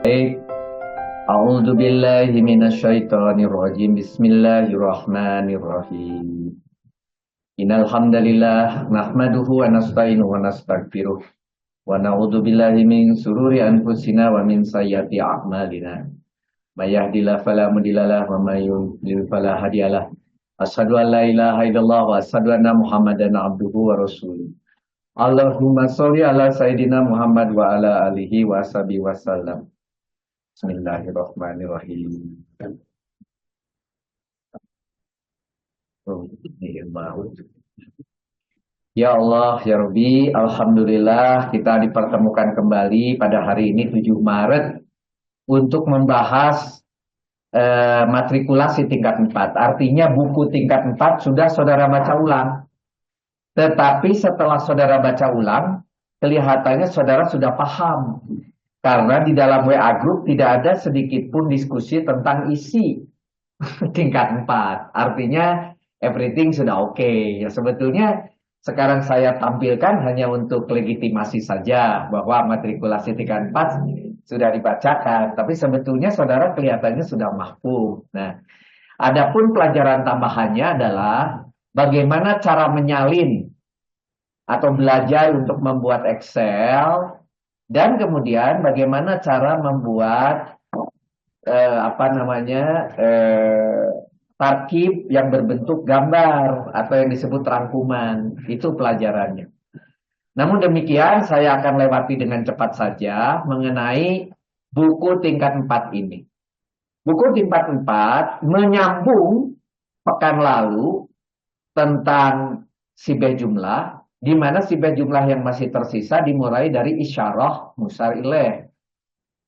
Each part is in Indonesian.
Baik, A'udzu billahi minasyaitonir rajim. Bismillahirrahmanirrahim. Innal hamdalillah nahmaduhu wa nasta'inuhu wa nastaghfiruh wa na'udzu billahi min sururi anfusina wa min sayyiati a'malina. May yahdihillahu fala mudhillalah wa may yudhlil fala hadiyalah. Asyhadu an la ilaha illallah wa asyhadu anna Muhammadan abduhu wa rasuluh. Allahumma sholli ala sayidina Muhammad wa ala alihi wa sahbihi wasallam. Bismillahirrahmanirrahim. Ya Allah, ya Rabbi, Alhamdulillah kita dipertemukan kembali pada hari ini 7 Maret untuk membahas matrikulasi tingkat 4. Artinya buku tingkat 4 sudah saudara baca ulang. Tetapi setelah saudara baca ulang, kelihatannya saudara sudah paham. Karena di dalam WA Group tidak ada sedikit pun diskusi tentang isi tingkat 4. Artinya everything sudah oke. Ya sebetulnya sekarang saya tampilkan hanya untuk legitimasi saja bahwa matrikulasi tingkat 4 sudah dibacakan. Tapi sebetulnya saudara kelihatannya sudah mahfuz. Nah, adapun pelajaran tambahannya adalah bagaimana cara menyalin atau belajar untuk membuat Excel. Dan kemudian bagaimana cara membuat tarkib yang berbentuk gambar atau yang disebut rangkuman. Itu pelajarannya. Namun demikian saya akan lewati dengan cepat saja mengenai buku tingkat 4 ini. Buku tingkat 4 menyambung pekan lalu tentang sibeh jumlah, di mana sibeh jumlah yang masih tersisa dimulai dari isyarah musar ilaih.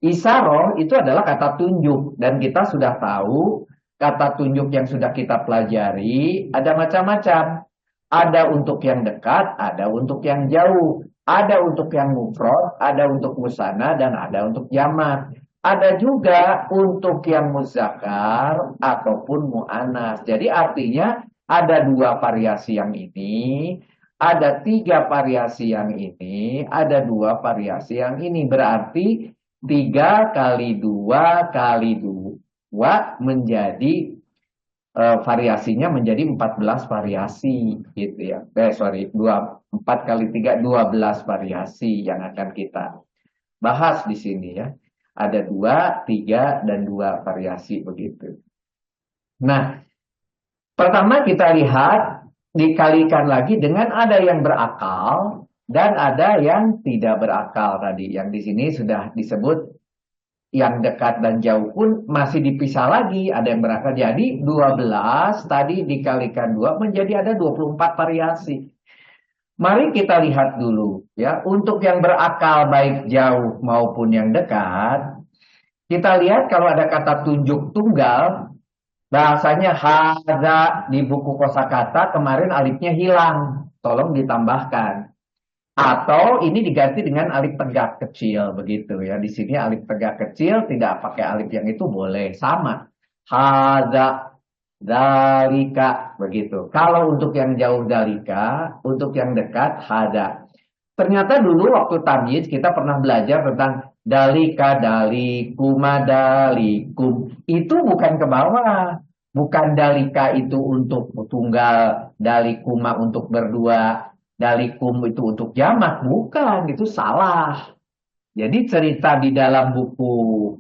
Isyarah itu adalah kata tunjuk, dan kita sudah tahu kata tunjuk yang sudah kita pelajari ada macam-macam. Ada untuk yang dekat, ada untuk yang jauh, ada untuk yang mufrad, ada untuk musanna, dan ada untuk jamak. Ada juga untuk yang muzakkar ataupun mu'annas. Jadi artinya ada 2 variasi yang ini, ada 3 variasi yang ini, ada 2 variasi yang ini. Berarti 3 kali 2 kali 2 menjadi variasinya menjadi 14 variasi gitu ya. 4 kali 3 12 variasi yang akan kita bahas di sini ya. Ada 2, 3 dan 2 variasi begitu. Nah, pertama kita lihat dikalikan lagi dengan ada yang berakal dan ada yang tidak berakal tadi. Yang di sini sudah disebut yang dekat dan jauh pun masih dipisah lagi. Ada yang berakal. Jadi 12 tadi dikalikan 2 menjadi ada 24 variasi. Mari kita lihat dulu ya. Untuk yang berakal baik jauh maupun yang dekat. Kita lihat kalau ada kata tunjuk tunggal. Bahasanya hadza di buku kosakata kemarin alifnya hilang, tolong ditambahkan. Atau ini diganti dengan alif tegak kecil begitu ya. Di sini alif tegak kecil tidak pakai alif yang itu boleh sama. Hadza dalika begitu. Kalau untuk yang jauh dalika, untuk yang dekat hadza. Ternyata dulu waktu tamyiz kita pernah belajar tentang dalika, dalikuma, dalikum. Itu bukan ke bawah. Bukan dalika itu untuk tunggal, dalikuma untuk berdua, dalikum itu untuk jamak. Bukan, itu salah. Jadi cerita di dalam buku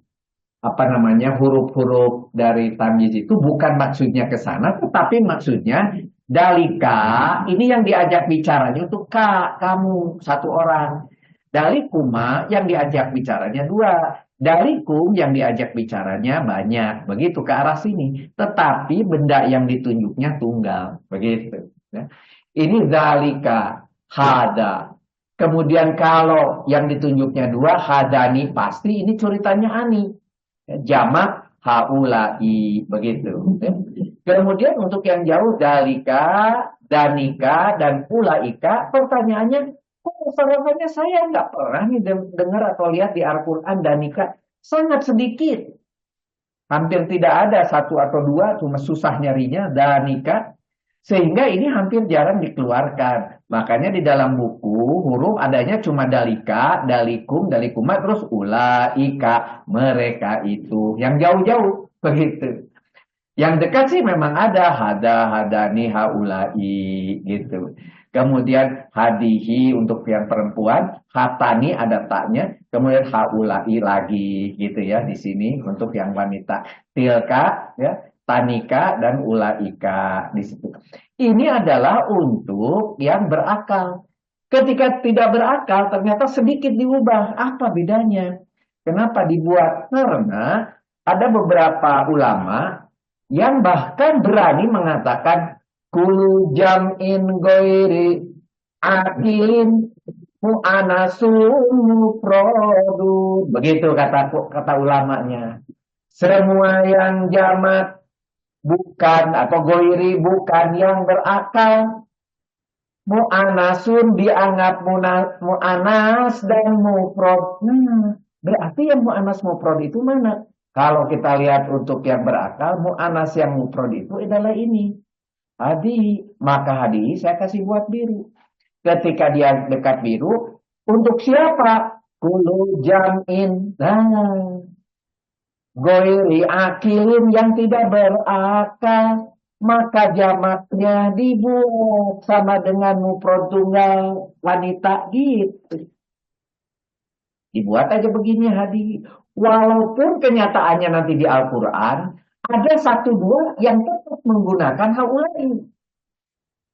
huruf-huruf dari tamyiz itu bukan maksudnya ke sana, tetapi maksudnya dalika ini yang diajak bicaranya untuk kamu satu orang. Dalikuma yang diajak bicaranya 2. Dalikum yang diajak bicaranya banyak. Begitu ke arah sini. Tetapi benda yang ditunjuknya tunggal. Begitu. Ya. Ini dalika, hada. Kemudian kalau yang ditunjuknya 2, hadani. Pasti ini ceritanya ani. Jamak haulai. Begitu. Ya. Kemudian untuk yang jauh dalika, danika, dan ulaika. Pertanyaannya, masalahnya saya nggak pernah nih dengar atau lihat di Al-Quran danika. Sangat sedikit. Hampir tidak ada 1 atau 2, cuma susah nyarinya danika. Sehingga ini hampir jarang dikeluarkan. Makanya di dalam buku huruf adanya cuma dalika, dalikum, dalikuma, terus ulaika, mereka itu. Yang jauh-jauh begitu. Yang dekat sih memang ada hada, hadani, haulai gitu. Kemudian hadihi untuk yang perempuan, hatani ada taknya, kemudian haulai lagi gitu ya di sini untuk yang wanita. Tilka ya, tanika dan ulaika di situ. Ini adalah untuk yang berakal. Ketika tidak berakal ternyata sedikit diubah. Apa bedanya? Kenapa dibuat? Karena ada beberapa ulama yang bahkan berani mengatakan kulu jam'in goiri akilin mu'anasun mufrodu. Begitu kata ulamanya. Semua yang jamak bukan atau goiri bukan yang berakal. Mu'anasun dianggap mu'anas dan mufrod. Berarti yang mu'anas mufrod itu mana? Kalau kita lihat untuk yang berakal, mu'anas yang mufrod itu adalah ini. Hadi. Maka hadi saya kasih buat biru. Ketika dia dekat biru, untuk siapa? Kulu jam'in. Nah, goiri akilin yang tidak berakal. Maka jamaknya dibuat sama dengan mufrad tunggal wanita gitu. Dibuat aja begini hadi. Walaupun kenyataannya nanti di Al-Quran ada satu dua yang tetap menggunakan haulai.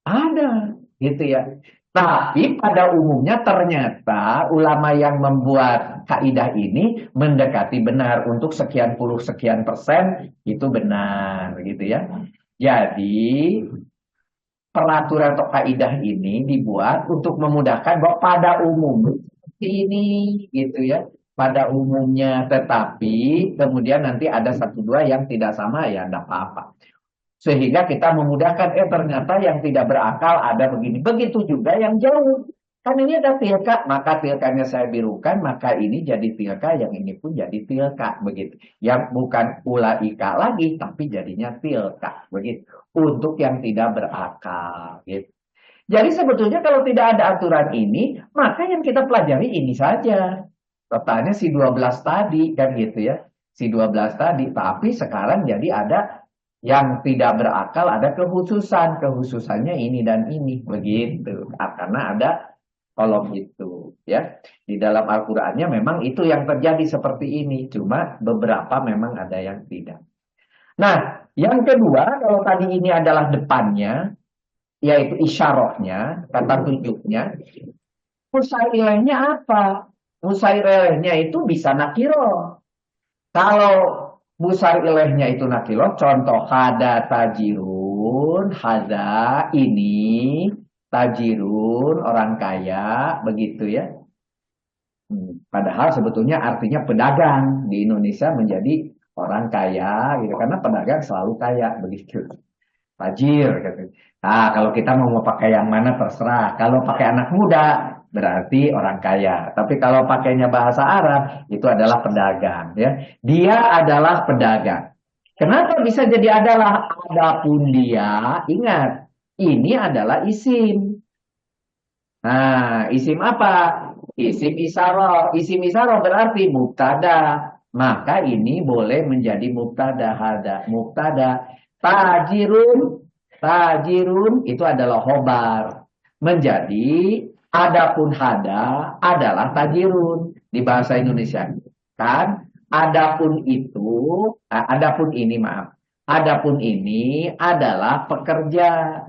Ada gitu ya. Tapi pada umumnya ternyata ulama yang membuat kaidah ini mendekati benar untuk sekian puluh sekian persen itu benar gitu ya. Jadi peraturan atau kaidah ini dibuat untuk memudahkan bahwa pada umum ini gitu ya. Pada umumnya tetapi kemudian nanti ada satu dua yang tidak sama ya enggak apa-apa. Sehingga kita memudahkan ternyata yang tidak berakal ada begini. Begitu juga yang jauh. Kan ini ada tilka, maka tilkanya saya birukan, maka ini jadi tilka, yang ini pun jadi tilka, begitu. Yang bukan ulaika lagi, tapi jadinya tilka, begitu. Untuk yang tidak berakal, gitu. Jadi sebetulnya kalau tidak ada aturan ini, maka yang kita pelajari ini saja. Totalnya si 12 tadi, kan gitu ya. Si 12 tadi, tapi sekarang jadi ada yang tidak berakal, ada kekhususan. Kekhususannya ini dan ini, begitu. Karena ada kolom itu ya di dalam Al-Qur'annya memang itu yang terjadi seperti ini, cuma beberapa memang ada yang tidak. Nah, yang kedua kalau tadi ini adalah depannya yaitu isyarahnya, kata tunjuknya, musair ilaihnya apa? Musair ilaihnya itu bisa nakiro. Kalau musair ilaihnya itu nakiro, contoh hada tajirun, hada ini tajirun, orang kaya, begitu ya. Padahal sebetulnya artinya pedagang di Indonesia menjadi orang kaya, gitu. Karena pedagang selalu kaya, begitu. Tajir, gitu. Nah, kalau kita mau pakai yang mana terserah. Kalau pakai anak muda, berarti orang kaya. Tapi kalau pakainya bahasa Arab, itu adalah pedagang, ya. Dia adalah pedagang. Kenapa bisa jadi adalah? Adapun dia, ingat, ini adalah isim. Nah, isim apa? Isim isyarah. Isim isyarah berarti mubtada. Maka ini boleh menjadi mubtada hada. Mubtada tajirun. Tajirun itu adalah khobar. Menjadi adapun hada adalah tajirun di bahasa Indonesia. Kan? Adapun itu, adapun ini maaf. Adapun ini adalah pekerja,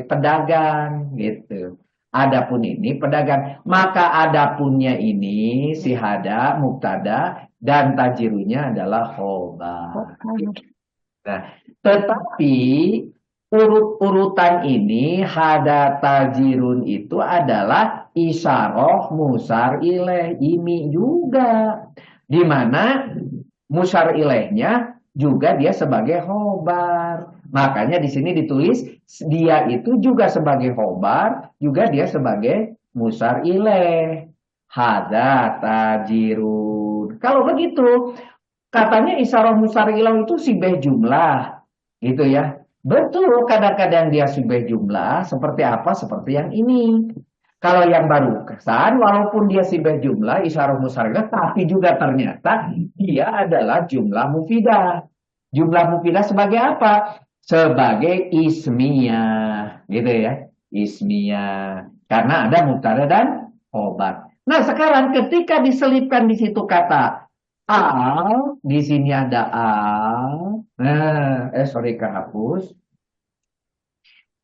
pedagang gitu. Adapun ini pedagang, maka adapunnya ini si hada mubtada dan tajirunya adalah khobar. Nah, tetapi urut-urutan ini hada tajirun itu adalah isyarah musar ilaih ini juga, di mana musar ilaihnya juga dia sebagai khobar. Makanya di sini ditulis dia itu juga sebagai khobar, juga dia sebagai musar ilaih. Hada tajirun. Kalau begitu, katanya isyarah musar ilaih itu sibeh jumlah, gitu ya. Betul, kadang-kadang dia subeh jumlah seperti apa? Seperti yang ini. Kalau yang baru kesan, walaupun dia subeh jumlah, isyarah musarrifah, tapi juga ternyata dia adalah jumlah mufidah. Jumlah mufidah sebagai apa? Sebagai ismiyah, gitu ya. Ismiyah. Karena ada mubtada dan khobar. Nah, sekarang ketika diselipkan di situ kata al, di sini ada al. Nah, sorry kehapus.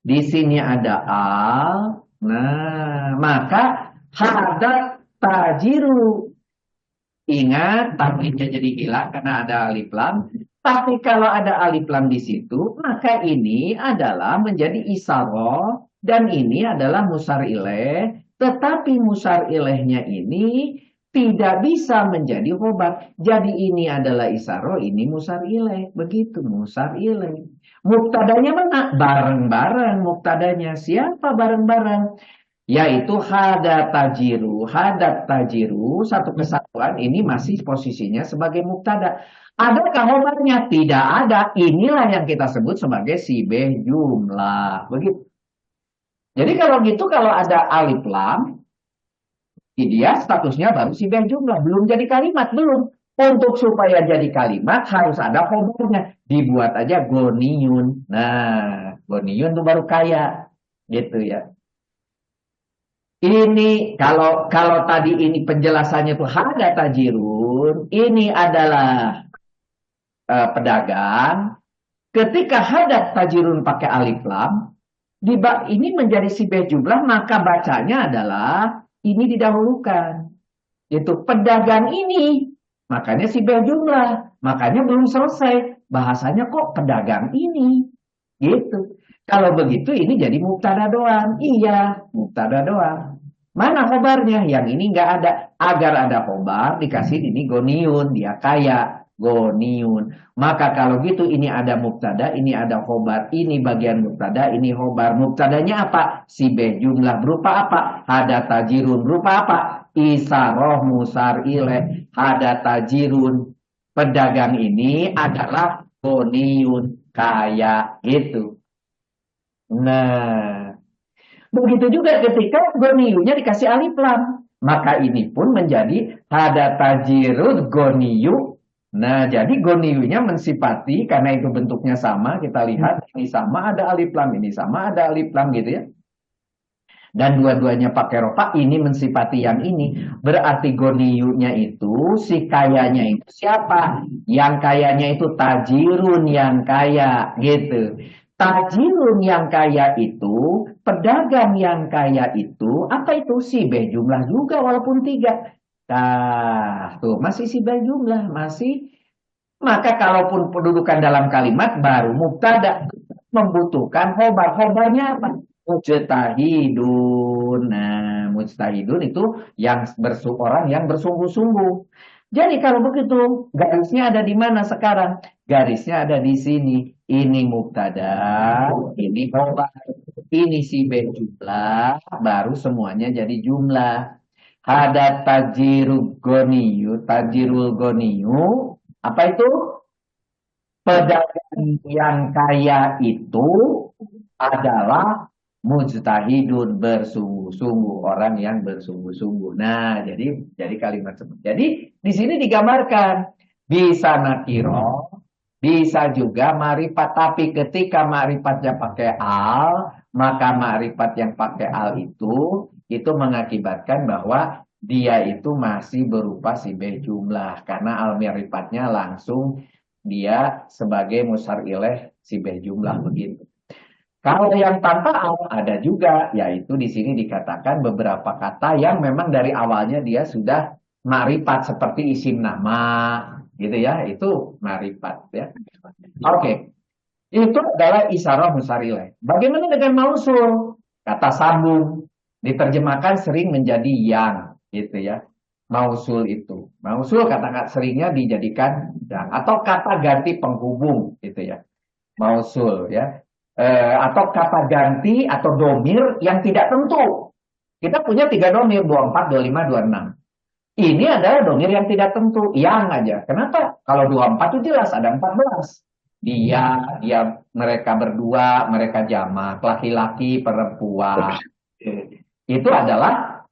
Di sini ada al. Nah, maka hadat tajiru. Ingat, tanwinnya jadi hilang karena ada alif lam. Tapi kalau ada alif lam di situ, maka ini adalah menjadi isaroh dan ini adalah musar ilaih. Tetapi musar ilaihnya ini tidak bisa menjadi khobar. Jadi ini adalah isaroh, ini musar ilaih. Begitu musar ilaih. Muktadanya mana? Bareng-bareng muktadanya. Siapa bareng-bareng? Yaitu hadat tajiru satu kesatuan ini masih posisinya sebagai mubtada. Adakah khobarnya? Tidak ada. Inilah yang kita sebut sebagai sibeh jumlah. Begitu. Jadi kalau gitu kalau ada alif lam, dia statusnya baru sibeh jumlah, belum jadi kalimat, belum. Untuk supaya jadi kalimat harus ada khobarnya. Dibuat aja goniyun. Nah, goniyun itu baru kaya. Gitu ya. Ini kalau tadi ini penjelasannya tuh hada tajirun, ini adalah pedagang. Ketika hadat tajirun pakai alif lam, ini menjadi sibeh jumlah, maka bacanya adalah ini didahulukan. Itu pedagang ini, makanya sibeh jumlah, makanya belum selesai. Bahasanya kok pedagang ini, gitu. Kalau begitu ini jadi mubtada doang. Iya, mubtada doang. Mana khobarnya? Yang ini nggak ada. Agar ada khobar, dikasih ini goniun. Dia kaya. Goniun. Maka kalau gitu ini ada mubtada, ini ada khobar. Ini bagian mubtada, ini khobar. Mubtadanya apa? Sibeh jumlah berupa apa? Hada tajirun berupa apa? Isaroh musar ilaih. Hada tajirun. Pedagang ini adalah goniun. Kaya. Gitu. Nah, begitu juga ketika goniyunya dikasih alif lam. Maka ini pun menjadi hada tajirud goniyu. Nah, jadi goniyunya mensifati, karena itu bentuknya sama, kita lihat ini sama ada alif lam, ini sama ada alif lam gitu ya. Dan dua-duanya pakai rofa, ini mensifati yang ini. Berarti goniyunya itu, si kayanya itu siapa? Yang kayanya itu tajirun yang kaya gitu. Tajirun yang kaya itu, pedagang yang kaya itu, apa itu? Sibeh jumlah juga walaupun 3. Nah, tuh masih sibeh jumlah, masih. Maka kalaupun pendudukan dalam kalimat baru mubtada membutuhkan khobar. Khobarnya apa? Mujtahidun. Nah, mujtahidun itu yang orang yang bersungguh-sungguh. Jadi kalau begitu, garisnya ada di mana sekarang? Garisnya ada di sini. Ini mubtada, ini khobar, ini sibeh jumlah, baru semuanya jadi jumlah. Ada tajirul goniyu, apa itu? Pedagang yang kaya itu adalah mujtahidun, bersungguh-sungguh, orang yang bersungguh-sungguh. Nah, jadi kalimat seperti. Jadi di sini digambarkan bisa nakiro, bisa juga ma'rifat, tapi ketika ma'rifatnya pakai al, maka ma'rifat yang pakai al itu mengakibatkan bahwa dia itu masih berupa sibeh jumlah karena al ma'rifatnya langsung dia sebagai musar ilaih sibeh jumlah begitu. Kalau yang tanpa al ada juga, yaitu di sini dikatakan beberapa kata yang memang dari awalnya dia sudah ma'rifat seperti isim nama, gitu ya, itu ma'rifat ya. Oke. Itu adalah isyarah musar ilaih. Bagaimana dengan mausul? Kata sambung diterjemahkan sering menjadi yang, gitu ya. Mausul itu. Mausul kata seringnya dijadikan yang atau kata ganti penghubung, gitu ya. Mausul ya. Atau kata ganti atau domir yang tidak tentu. Kita punya 3 domir, 24, 25, 26. Ini adalah domir yang tidak tentu, yang aja. Kenapa? Kalau 24 itu jelas ada 14. dia, mereka berdua, mereka jamak, laki-laki, perempuan. Itu adalah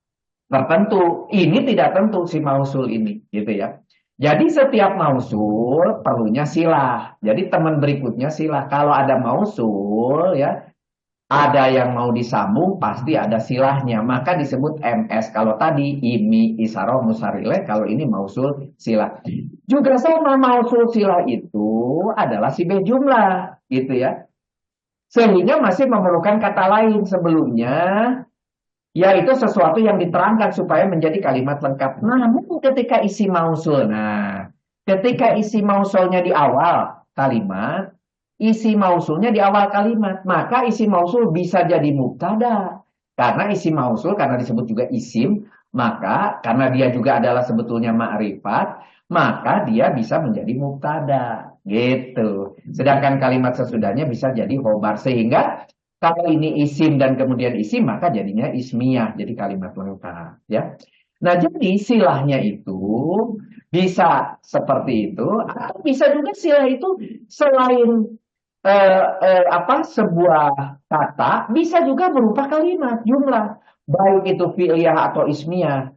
tertentu. Ini tidak tentu si mausul ini, gitu ya. Jadi setiap mausul perlunya silah. Jadi teman berikutnya silah. Kalau ada mausul ya, ada yang mau disambung pasti ada silahnya. Maka disebut MS. Kalau tadi imi, isaroh, musarile, kalau ini mausul silah. Juga sama mausul silah itu adalah sibeh jumlah, gitu ya. Sehingga masih memerlukan kata lain sebelumnya, yaitu sesuatu yang diterangkan supaya menjadi kalimat lengkap. Namun ketika isi mausul, ketika isi mausulnya di awal kalimat, isi mausulnya di awal kalimat, maka isi mausul bisa jadi mubtada. Karena isi mausul, karena disebut juga isim, maka karena dia juga adalah sebetulnya ma'rifat, maka dia bisa menjadi mubtada. Gitu. Sedangkan kalimat sesudahnya bisa jadi khobar. Sehingga kalau ini isim dan kemudian isim, maka jadinya ismiyah, jadi kalimat lengkap, ya. Nah, jadi silahnya itu bisa seperti itu, atau bisa juga silah itu selain sebuah kata, bisa juga berupa kalimat, jumlah, baik itu fi'liyah atau ismiyah.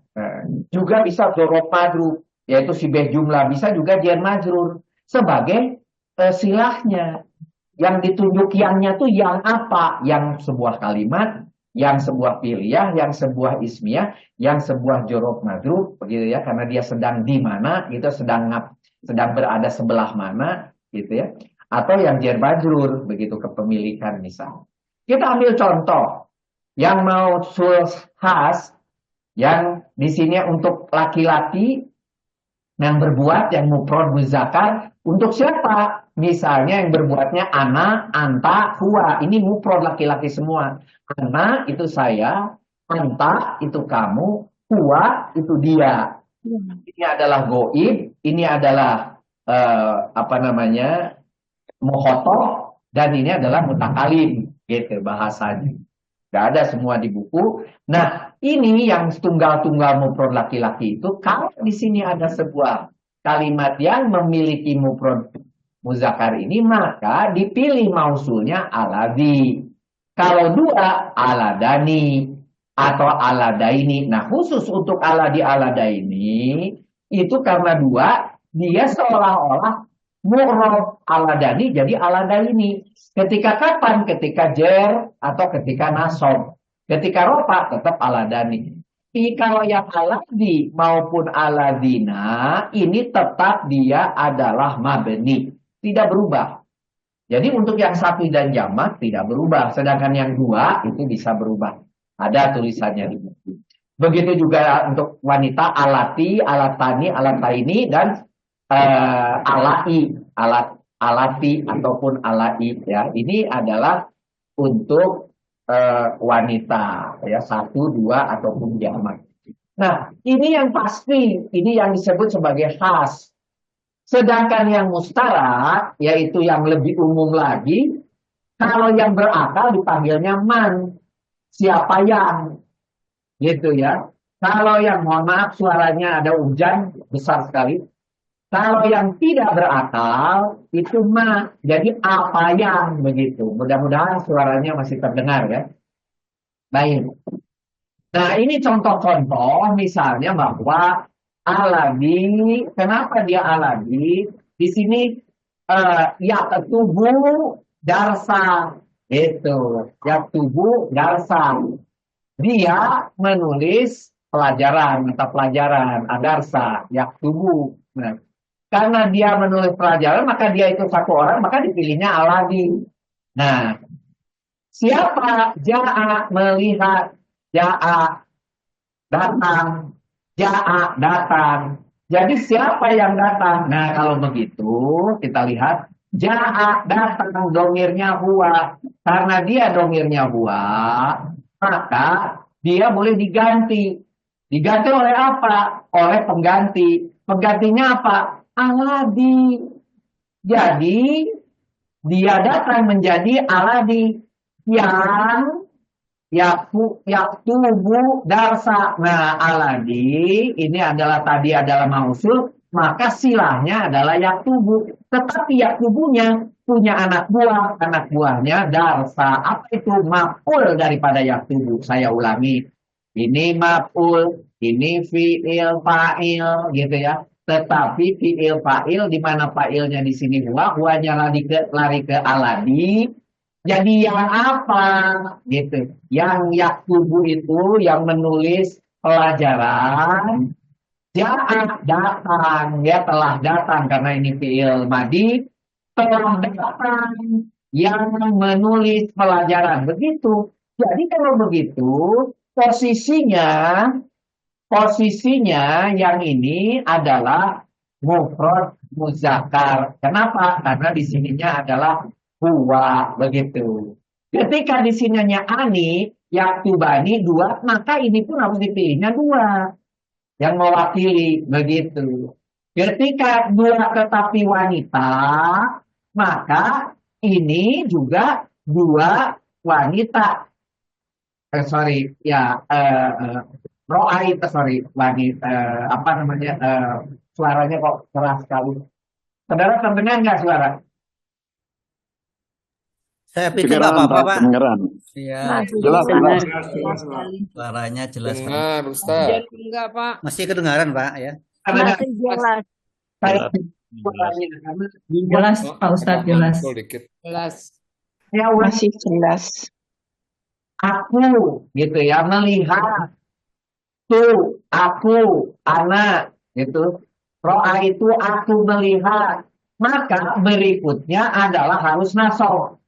Juga bisa dzorof madruf, yaitu sibeh jumlah, bisa juga jar majrur sebagai silahnya. Yang ditunjuk yangnya tuh yang apa? Yang sebuah kalimat, yang sebuah piliyah, yang sebuah ismiyah, yang sebuah jorob madruf, begitu ya. Karena dia sedang di mana, gitu, sedang berada sebelah mana, gitu ya. Atau yang jar majrur, begitu, kepemilikan misal. Kita ambil contoh yang mausul khas, yang di sini untuk laki-laki yang berbuat, yang mufrad muzakkar, untuk siapa? Misalnya yang berbuatnya ana, anta, huwa. Ini mufrad laki-laki semua. Ana itu saya, anta itu kamu, huwa itu dia. Ini adalah goib, ini adalah mukhotob, dan ini adalah mutakalim, gitu bahasanya. Gak ada semua di buku. Nah, ini yang tunggal-tunggal mufrad laki-laki itu, kalau di sini ada sebuah kalimat yang memiliki mufrad muzakkar ini, maka dipilih mausulnya aladhi. Kalau dua, aladani atau aladaini. Nah, khusus untuk aladaini, itu karena dua, dia seolah-olah mu'rab aladani jadi aladaini. Ketika kapan? Ketika jer atau ketika nasob. Ketika rofa tetap aladani. Kalau yang aladi maupun aladina ini tetap dia adalah mabni, tidak berubah. Jadi untuk yang satu dan jamak tidak berubah, sedangkan yang dua itu bisa berubah. Ada tulisannya di buku. Begitu juga untuk wanita alati, alatani, alataini, dan alati ataupun alai, ya. Ini adalah untuk wanita, ya, satu, dua ataupun jamak. Nah, ini yang pasti, ini yang disebut sebagai khas. Sedangkan yang mustarak, yaitu yang lebih umum lagi, kalau yang berakal dipanggilnya man, siapa yang, gitu ya. Kalau yang, mohon maaf suaranya ada hujan besar sekali. Kalau yang tidak berakal itu ma, jadi apa yang, begitu. Mudah-mudahan suaranya masih terdengar ya. Baik. Nah, ini contoh-contoh misalnya bahwa aladi, kenapa dia aladi? Di sini yaktubu darsa, itu yaktubu darsa. Dia menulis pelajaran, mata pelajaran, adarsa, yaktubu. Nah, karena dia menulis pelajaran, maka dia itu satu orang, maka dipilihnya aladi. Nah, siapa? Ja'a melihat, ja'a datang, ja'a datang. Jadi siapa yang datang? Nah, kalau begitu kita lihat ja'a datang, domirnya huwa. Karena dia domirnya huwa, maka dia boleh diganti. Diganti oleh apa? Oleh pengganti. Penggantinya apa? Aladi. Jadi dia datang menjadi aladi yang yaktubu darsa. Nah, aladi ini adalah tadi adalah mausul, maka silahnya adalah yaktubu. Tetapi yaktubunya punya anak buah, anak buahnya darsa. Apa itu? Maf'ul daripada yaktubu. Saya ulangi. Ini maf'ul, ini fi'il fa'il gitu ya. Tetapi fi'il fa'il di mana fa'ilnya di sini huwanya lari ke aladi. Jadi yang apa gitu? Yang yaktubu itu yang menulis pelajaran. Ja'a datang, ya telah datang karena ini fi'il madi, telah datang yang menulis pelajaran. Begitu. Jadi kalau begitu, posisinya posisinya yang ini adalah mufrad muzakkar. Kenapa? Karena di sininya adalah huwa begitu. Ketika di sininya ani, yaktubani dua, maka ini pun harus dipilihnya dua yang mewakili begitu. Ketika dua tetapi wanita, maka ini juga dua wanita. Sorry, ya, roa itu sorry, wanita, apa namanya, suaranya kok keras sekali. Saudara terdengar nggak suara? Saya pikir nggak apa-apa, Pak. Kedengeran. Iya, Jelas, jelas. suaranya jelas. Dengar, Ustaz. Enggak, Pak. Masih kedengaran, Pak, ya. Karena Masih jelas. saya Jelas. suaranya karena Jelas, Pak Ustadz, jelas. Dikit. Jelas. saya ulang, Masih jelas. aku gitu ya melihat tuh aku anak gitu. Ro'a itu aku melihat. Maka berikutnya adalah harus nasab.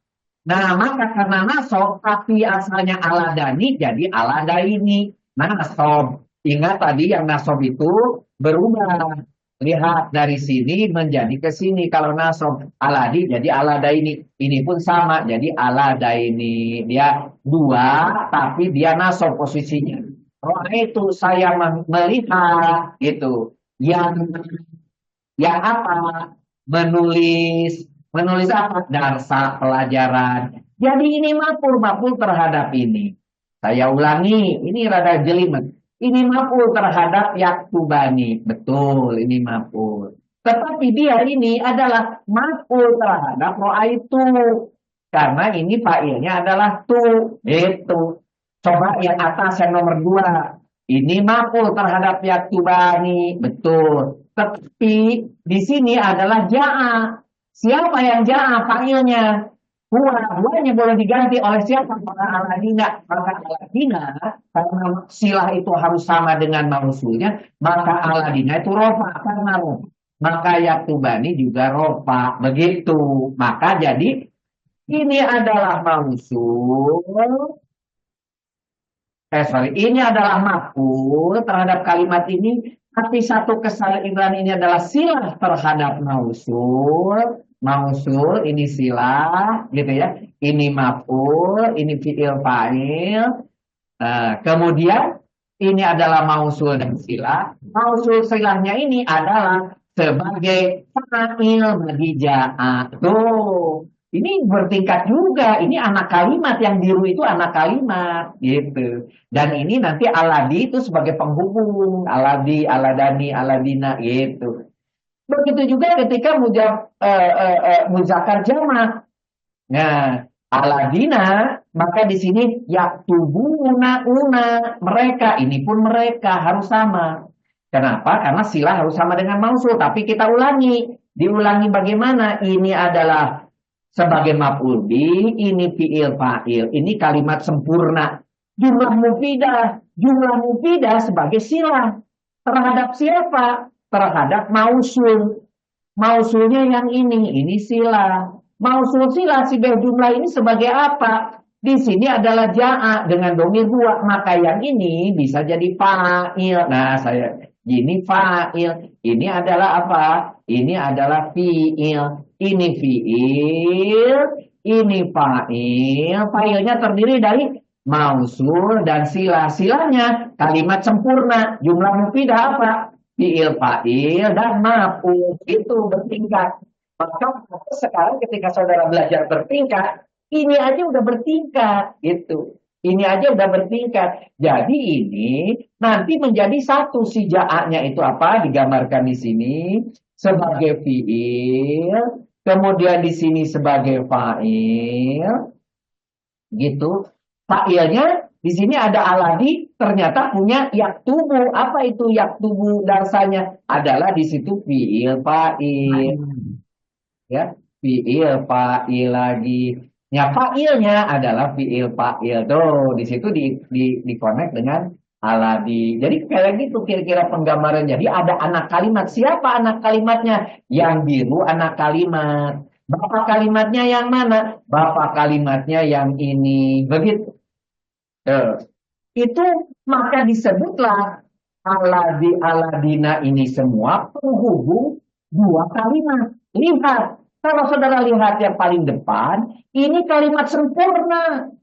Nah, maka karena nasab tapi asalnya aladani jadi aladaini. Nasab. Ingat tadi yang nasab itu berubah. Lihat dari sini menjadi ke sini. Kalau nasab aladi jadi aladaini. Ini pun sama jadi aladaini. Dia dua tapi dia nasab posisinya. Ro'a itu saya melihat gitu. Yang apa? Menulis apa? Darsa pelajaran. Jadi ini maf'ul terhadap ini. Saya ulangi, ini rada jelimet. Ini maf'ul terhadap yaktubani. Betul, ini maf'ul. Tetapi dia ini adalah maf'ul terhadap ro'a itu. Karena ini fa'ilnya adalah tu. Itu. Coba yang atas yang nomor 2. Ini maf'ul terhadap yaktubani. Betul. Tetapi di sini adalah ja'a. Siapa yang ja'a? Fa'ilnya. Huwanya boleh diganti oleh siapa? Maka aladina. Maka aladina, karena silah itu harus sama dengan mausulnya, maka aladina itu rofa. Karena rofa. Maka yaktubani juga rofa. Begitu. Maka jadi ini adalah mausul. Ini adalah maf'ul terhadap kalimat ini, tapi satu kesalahan ini adalah silah terhadap mausul. Mausul ini silah, gitu ya. Ini maf'ul, ini fi'il fa'il. Kemudian ini adalah mausul dan silah. Mausul silahnya ini adalah sebagai fa'il bagi ja'a. Tuh. Ini bertingkat juga. Ini anak kalimat yang biru itu anak kalimat gitu. Dan ini nanti aladi itu sebagai penghubung. Aladi, aladani, aladina gitu. Begitu juga ketika muzakkar jamak. Nah, aladina maka di sini yaktubuna mereka. Ini pun mereka harus sama. Kenapa? Karena silah harus sama dengan mausul. Tapi kita ulangi. Diulangi bagaimana? Ini adalah sebagai maf'ul bi, ini fi'il fa'il, ini kalimat sempurna. Jumlah mufidah sebagai silah terhadap siapa? Terhadap mausul. Mausulnya yang ini silah. Mausul silah si jumlah ini sebagai apa? Di sini adalah ja'a dengan domir dua, maka yang ini bisa jadi fa'il. Nah, ini fa'il, ini adalah apa? Ini adalah fi'il. Ini fi'il, ini fa'il. Fa'ilnya terdiri dari mausul dan silah. Silahnya kalimat sempurna. Jumlah mufidah apa? Fi'il, fa'il, dan maf'ul. Itu bertingkat. Maka sekarang ketika saudara belajar bertingkat, ini aja udah bertingkat. Gitu. Ini aja udah bertingkat. Jadi ini nanti menjadi satu si ja'anya itu apa? Digambarkan di sini sebagai fiil, kemudian di sini sebagai fa'il, gitu. Fa'ilnya di sini ada aladi, ternyata punya yaktubu. Apa itu yaktubu dasarnya? Adalah di situ fiil fa'il, ya. Fiil fa'il lagi. Ya, fa'ilnya adalah fiil fa'il. Tuh, di situ di connect dengan aladi. Jadi kayak gitu kira-kira penggambaran. Jadi ada anak kalimat. Siapa anak kalimatnya? Yang biru anak kalimat. Bapak kalimatnya yang mana? Bapak kalimatnya yang ini. Begitu. Itu maka disebutlah aladi aladina ini semua penghubung dua kalimat. Lihat, kalau saudara lihat yang paling depan, ini kalimat sempurna.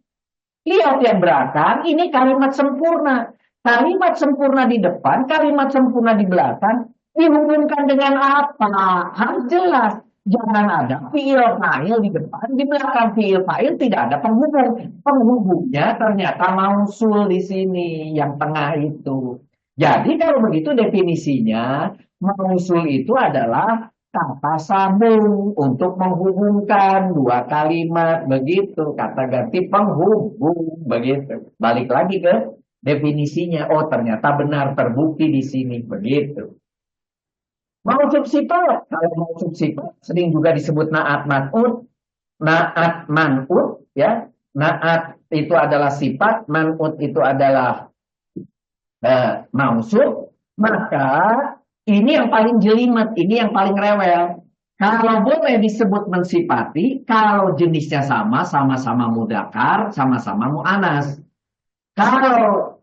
Lihat yang belakang, ini kalimat sempurna. Kalimat sempurna di depan, kalimat sempurna di belakang, dihubungkan dengan apa? Harus jelas. Jangan ada fiil fa'il di depan, di belakang fiil fa'il tidak ada penghubung. Penghubungnya ternyata mausul di sini, yang tengah itu. Jadi kalau begitu definisinya, mausul itu adalah kata sambung untuk menghubungkan dua kalimat, begitu. Kata ganti penghubung, begitu. Balik lagi ke definisinya. Oh, ternyata benar terbukti di sini, begitu. Mausuf sifat, kalau mausuf sifat sering juga disebut naat man'ut, naat man'ut, ya. Naat itu adalah sifat, man'ut itu adalah mausuf. Maka ini yang paling jelimet, ini yang paling rewel. Kalau boleh disebut mensifati, kalau jenisnya sama, sama-sama mudakar, sama-sama mu'anas. Kalau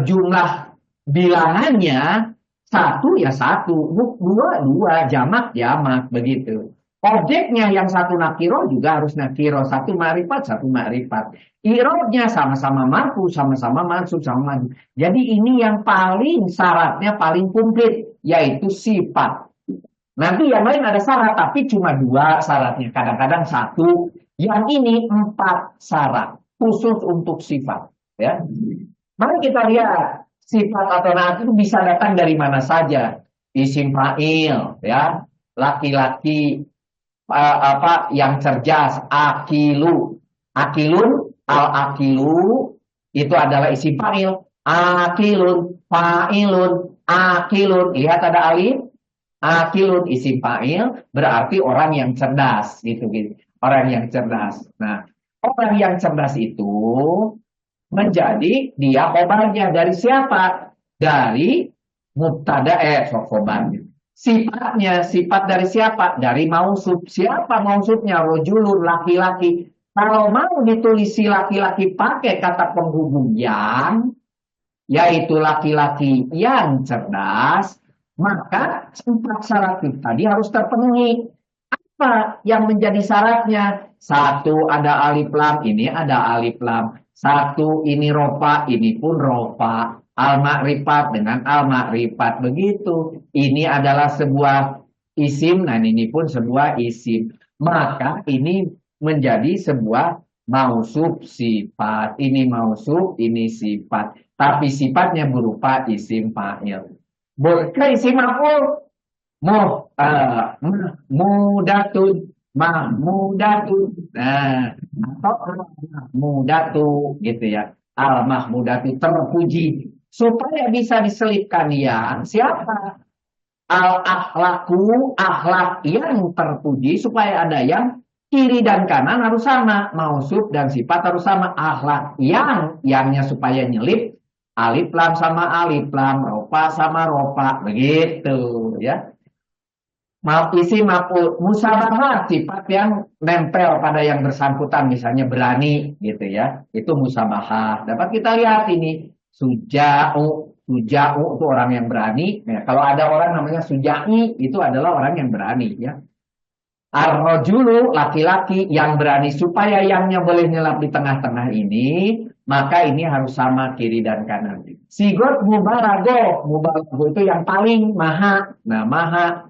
jumlah bilangannya satu ya satu, dua, jamak, begitu. Objeknya yang satu nakiro juga harus nakiro, satu ma'rifat. I'rabnya sama-sama marfu, sama-sama mansub, sama maju. Jadi ini yang paling syaratnya paling komplit, yaitu sifat. Nanti yang lain ada syarat, tapi cuma dua syaratnya. Kadang-kadang satu, yang ini 4 syarat, khusus untuk sifat. Ya. Mari kita lihat. Sifat atau naat itu bisa datang dari mana saja. Isim fa'il, ya. Laki-laki yang cerdas, akilu. Akilun, al-akilu itu adalah isim fa'il. Akilun, fa'ilun, akilun. Lihat ada alif. Akilun isim fa'il berarti orang yang cerdas, gitu. Orang yang cerdas. Nah, orang yang cerdas itu menjadi dia khobarnya dari siapa? Dari mubtada khobarnya. Sifat dari siapa? Dari mausuf. Siapa mausufnya? Rojulun, laki-laki. Kalau mau ditulis si laki-laki pakai kata penghubung yang, yaitu laki-laki yang cerdas, maka 4 syarat itu tadi harus terpenuhi. Apa yang menjadi syaratnya? Satu, ada alif lam, ini ada alif lam. Satu, ini rofa, ini pun rofa. Al-ma'rifat dengan al-ma'rifat. Begitu. Ini adalah sebuah isim, dan ini pun sebuah isim. Maka ini menjadi sebuah mausuf sifat. Ini mausuf, ini sifat. Tapi sifatnya berupa isim fa'il. Boleh isim maf'ul? Mudatun. Mahmudatun. Nah, atau mahmudatu gitu ya. Al-mahmudatu terpuji. Supaya bisa diselipkan yang siapa? Al-akhlaku, akhlak yang terpuji. Supaya ada yang kiri dan kanan harus sama. Mausuf dan sifat harus sama. Akhlak yangnya supaya nyelip. Alif lam sama alif lam. Rofa sama rofa. Begitu ya. Isi maf'ul musabahah, sifat yang nempel pada yang bersangkutan, misalnya berani gitu ya, itu musabahah. Dapat kita lihat ini suja'u itu orang yang berani. Nah, kalau ada orang namanya suja'i, itu adalah orang yang berani ya. Ar-rajulu, laki-laki yang berani. Supaya yangnya boleh nyelap di tengah-tengah ini, maka ini harus sama kiri dan kanan. Sigot mubalaghah itu yang paling maha. Nah, maha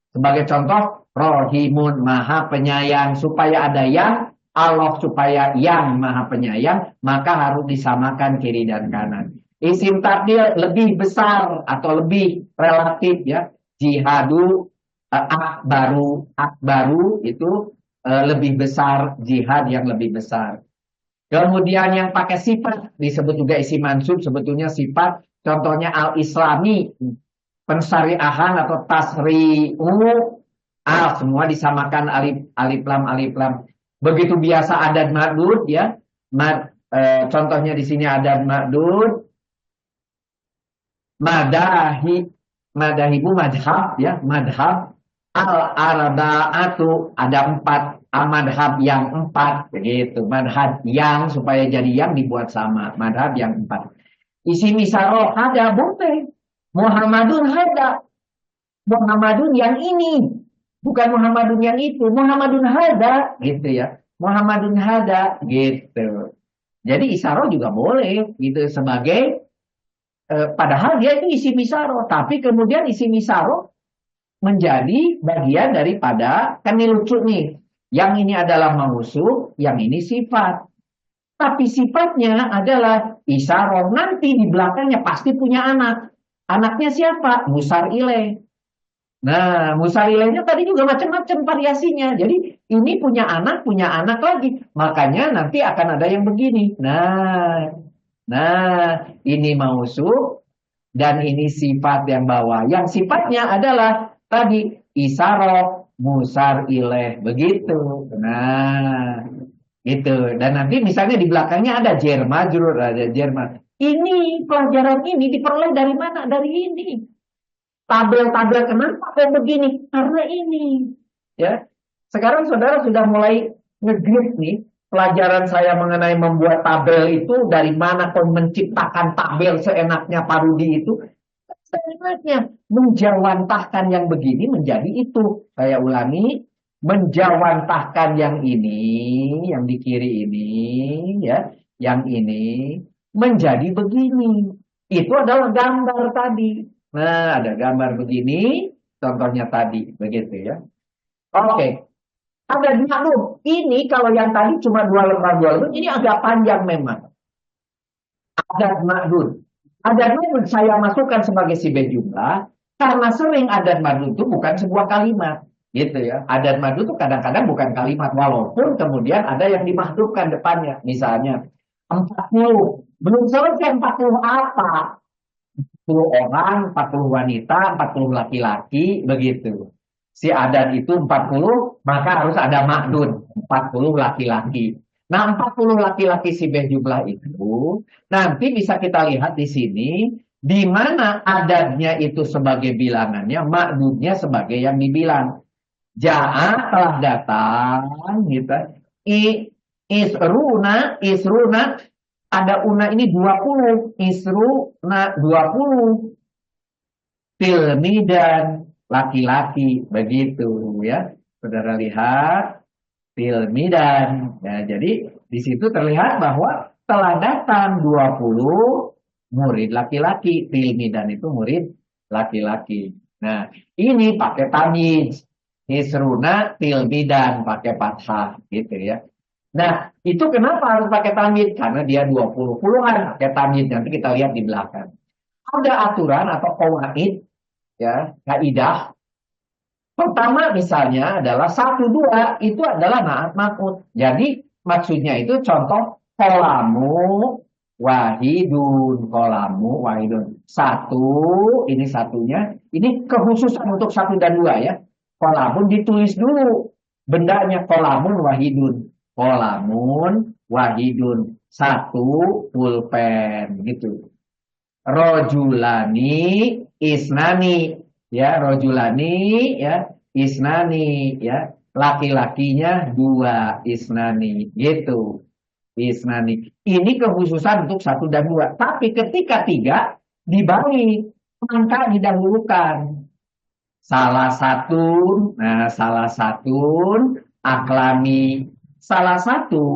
sebagai contoh, rohimun, maha penyayang. Supaya ada yang Allah supaya yang maha penyayang, maka harus disamakan kiri dan kanan. Isim tafdil lebih besar atau lebih relatif ya. Jihadu akbaru itu lebih besar, jihad yang lebih besar. Kemudian yang pakai sifat disebut juga isim mansub, sebetulnya sifat. Contohnya al-islami, pensyariahan atau tasri'u, semua disamakan alif lam. Begitu biasa adat ma'dud ya. Contohnya di sini adat ma'dud, madahibu madhab ya, madhab al-arba'atu ada 4, madhab yang 4 begitu, madhab yang supaya jadi yang dibuat sama, madhab yang 4. Isi misaroh ada boleh, Muhammadun hada, Muhammadun yang ini, bukan Muhammadun yang itu, Muhammadun hada gitu ya, Muhammadun hada gitu. Jadi isaroh juga boleh gitu sebagai padahal dia itu isi misaro, tapi kemudian isi misaro menjadi bagian daripada, kan ini lucu nih, yang ini adalah mausuf, yang ini sifat. Tapi sifatnya adalah isaroh, nanti di belakangnya pasti punya anak. Anaknya siapa? Musar ilaih. Nah, musar ilaihnya tadi juga macam-macam variasinya. Jadi ini punya anak lagi. Makanya nanti akan ada yang begini. Nah, ini mausuf dan ini sifat yang bawah. Yang sifatnya adalah tadi isaroh, musar ilaih, begitu. Nah, gitu. Dan nanti misalnya di belakangnya ada jar majrur, ada jar majrur. Ini pelajaran ini diperoleh dari mana? Dari ini. Tabel-tabel kenapa kok begini? Karena ini. Ya. Sekarang saudara sudah mulai nge-grip nih. Pelajaran saya mengenai membuat tabel itu dari mana kau menciptakan tabel seenaknya Pak Rudi itu. Seenaknya menjawantahkan yang begini menjadi itu. Saya ulangi, menjawantahkan yang ini, yang di kiri ini, ya, yang ini menjadi begini. Itu adalah gambar tadi. Nah, ada gambar begini, contohnya tadi, begitu ya. Oke. Ada maklum. Ini kalau yang tadi cuma 2 lembar, ini agak panjang memang. Adat ma'dud. Adat ma'dud saya masukkan sebagai sibeh jumlah karena sering adat ma'dud itu bukan sebuah kalimat, gitu ya. Adat ma'dud itu kadang-kadang bukan kalimat, walaupun kemudian ada yang dimahdufkan depannya. Misalnya 40, belum selesai 40 apa? 40 orang, 40 wanita, 40 laki-laki, begitu. Si adat itu 40, maka harus ada ma'dud, 40 laki-laki. Nah, 40 laki-laki sibeh jumlah itu nanti bisa kita lihat di sini, di mana adatnya itu sebagai bilangannya, ma'dudnya sebagai yang dibilang. Ja'a telah datang, gitu. Isruna ada una ini 20, isruna 20. Tilmi dan laki-laki, begitu ya. Saudara lihat tilmidan. Ya, jadi di situ terlihat bahwa telah datang 20 murid laki-laki. Tilmidan itu murid laki-laki. Nah, ini pakai tamyiz. Isruna tilmidan pakai fathah gitu ya. Nah, itu kenapa harus pakai tamyiz? Karena dia 20 puluhan pakai tamyiz. Nanti kita lihat di belakang. Ada aturan atau qawaid ya, kaidah. Pertama misalnya adalah 1, 2 itu adalah na'at maf'ul. Jadi maksudnya itu contoh qalamu wahidun. 1, ini satunya. Ini kekhususan untuk 1 dan 2 ya. Qalamun ditulis dulu. Bendanya qalamun wahidun. Qalamun wahidun. 1 pulpen gitu. Rojulani isnani ya, rojulani ya, isnani ya, laki-lakinya 2, isnani gitu, isnani. Ini kekhususan untuk 1 dan 2. Tapi ketika 3 dibalik, angka didahulukan. Salah satu aklami. Salah satu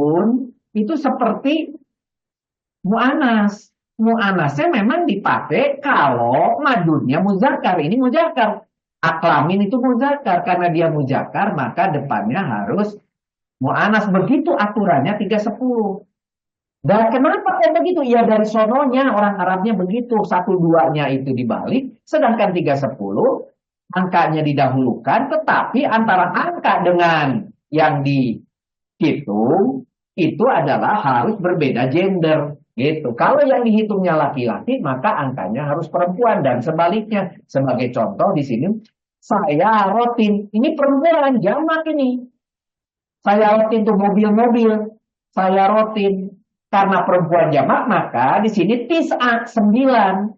itu seperti mu'anas. Mu'anasnya memang dipakai kalau madudnya muzakkar. Ini muzakkar. Aklamin itu muzakkar. Karena dia muzakkar, maka depannya harus Mu'anas begitu aturannya 310. Dan kenapa kayak begitu? Ya dari sononya orang Arabnya begitu. 1-2-nya itu dibalik. Sedangkan 310 angkanya didahulukan. Tetapi antara angka dengan yang dihitung itu adalah harus berbeda gender. Gitu. Kalau yang dihitungnya laki-laki maka angkanya harus perempuan. Dan sebaliknya. Sebagai contoh di sini. Saya rotin. Ini perempuan jamak ini. Saya rotin tuh mobil-mobil. Saya rotin. Karena perempuan jamak, maka di sini tis'a 9.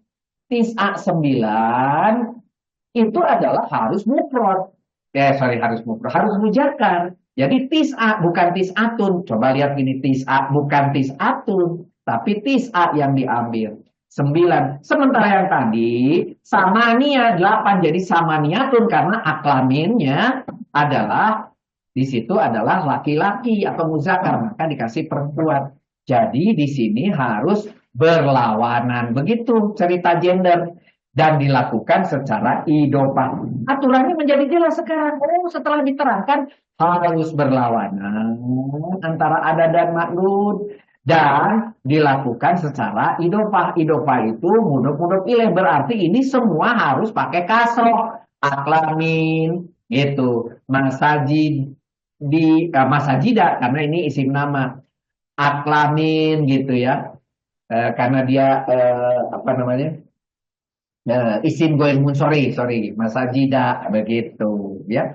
Tis'a 9 itu adalah harus mufrad. Harus mufrad, harus mujakkar. Jadi tis'a bukan tis'atun. Coba lihat gini, tis'a bukan tis'atun, tapi tis'a yang diambil. 9. Sementara yang tadi samania 8, jadi samaniatun karena aklaminnya adalah di situ adalah laki-laki atau muzakkar, maka dikasih perempuan. Jadi di sini harus berlawanan. Begitu cerita gender. Dan dilakukan secara idopah. Aturannya menjadi jelas sekarang. Oh, setelah diterangkan harus berlawanan antara ada dan maklud. Dan dilakukan secara idopah. Idopah itu mudhof ilaih. Berarti ini semua harus pakai kasroh. Aklamin. Gitu. Masajid. Masajida. Karena ini isim nama. Aklamin gitu ya, karena dia apa namanya, isim goin sorry masajida begitu ya.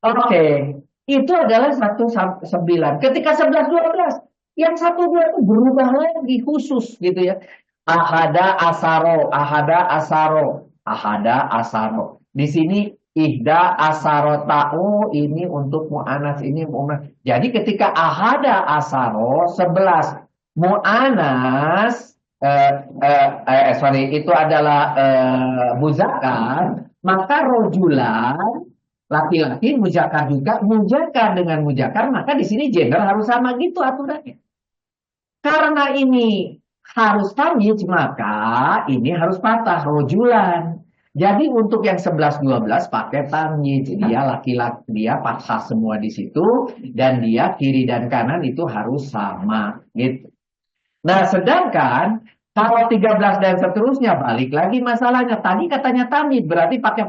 Oke, itu adalah 1-9. Ketika 11-12 yang 1-2 itu berubah lagi khusus gitu ya. Ahada asaro di sini ihda asarota'u ini untuk mu'anas, ini mu'anas. Jadi ketika ahada asaro 11 mu'anas itu adalah muzakkar, maka rojulan laki-laki muzakkar juga, muzakkar dengan muzakkar, maka di sini gender harus sama gitu aturannya. Karena ini harus tamyiz, maka ini harus patah rojulan. Jadi untuk yang 11-12 pakai tamyiz, dia laki-laki, dia fathah semua di situ, dan dia kiri dan kanan itu harus sama gitu. Nah, sedangkan kalau 13 dan seterusnya balik lagi masalahnya. Tadi katanya tamyiz, berarti pakai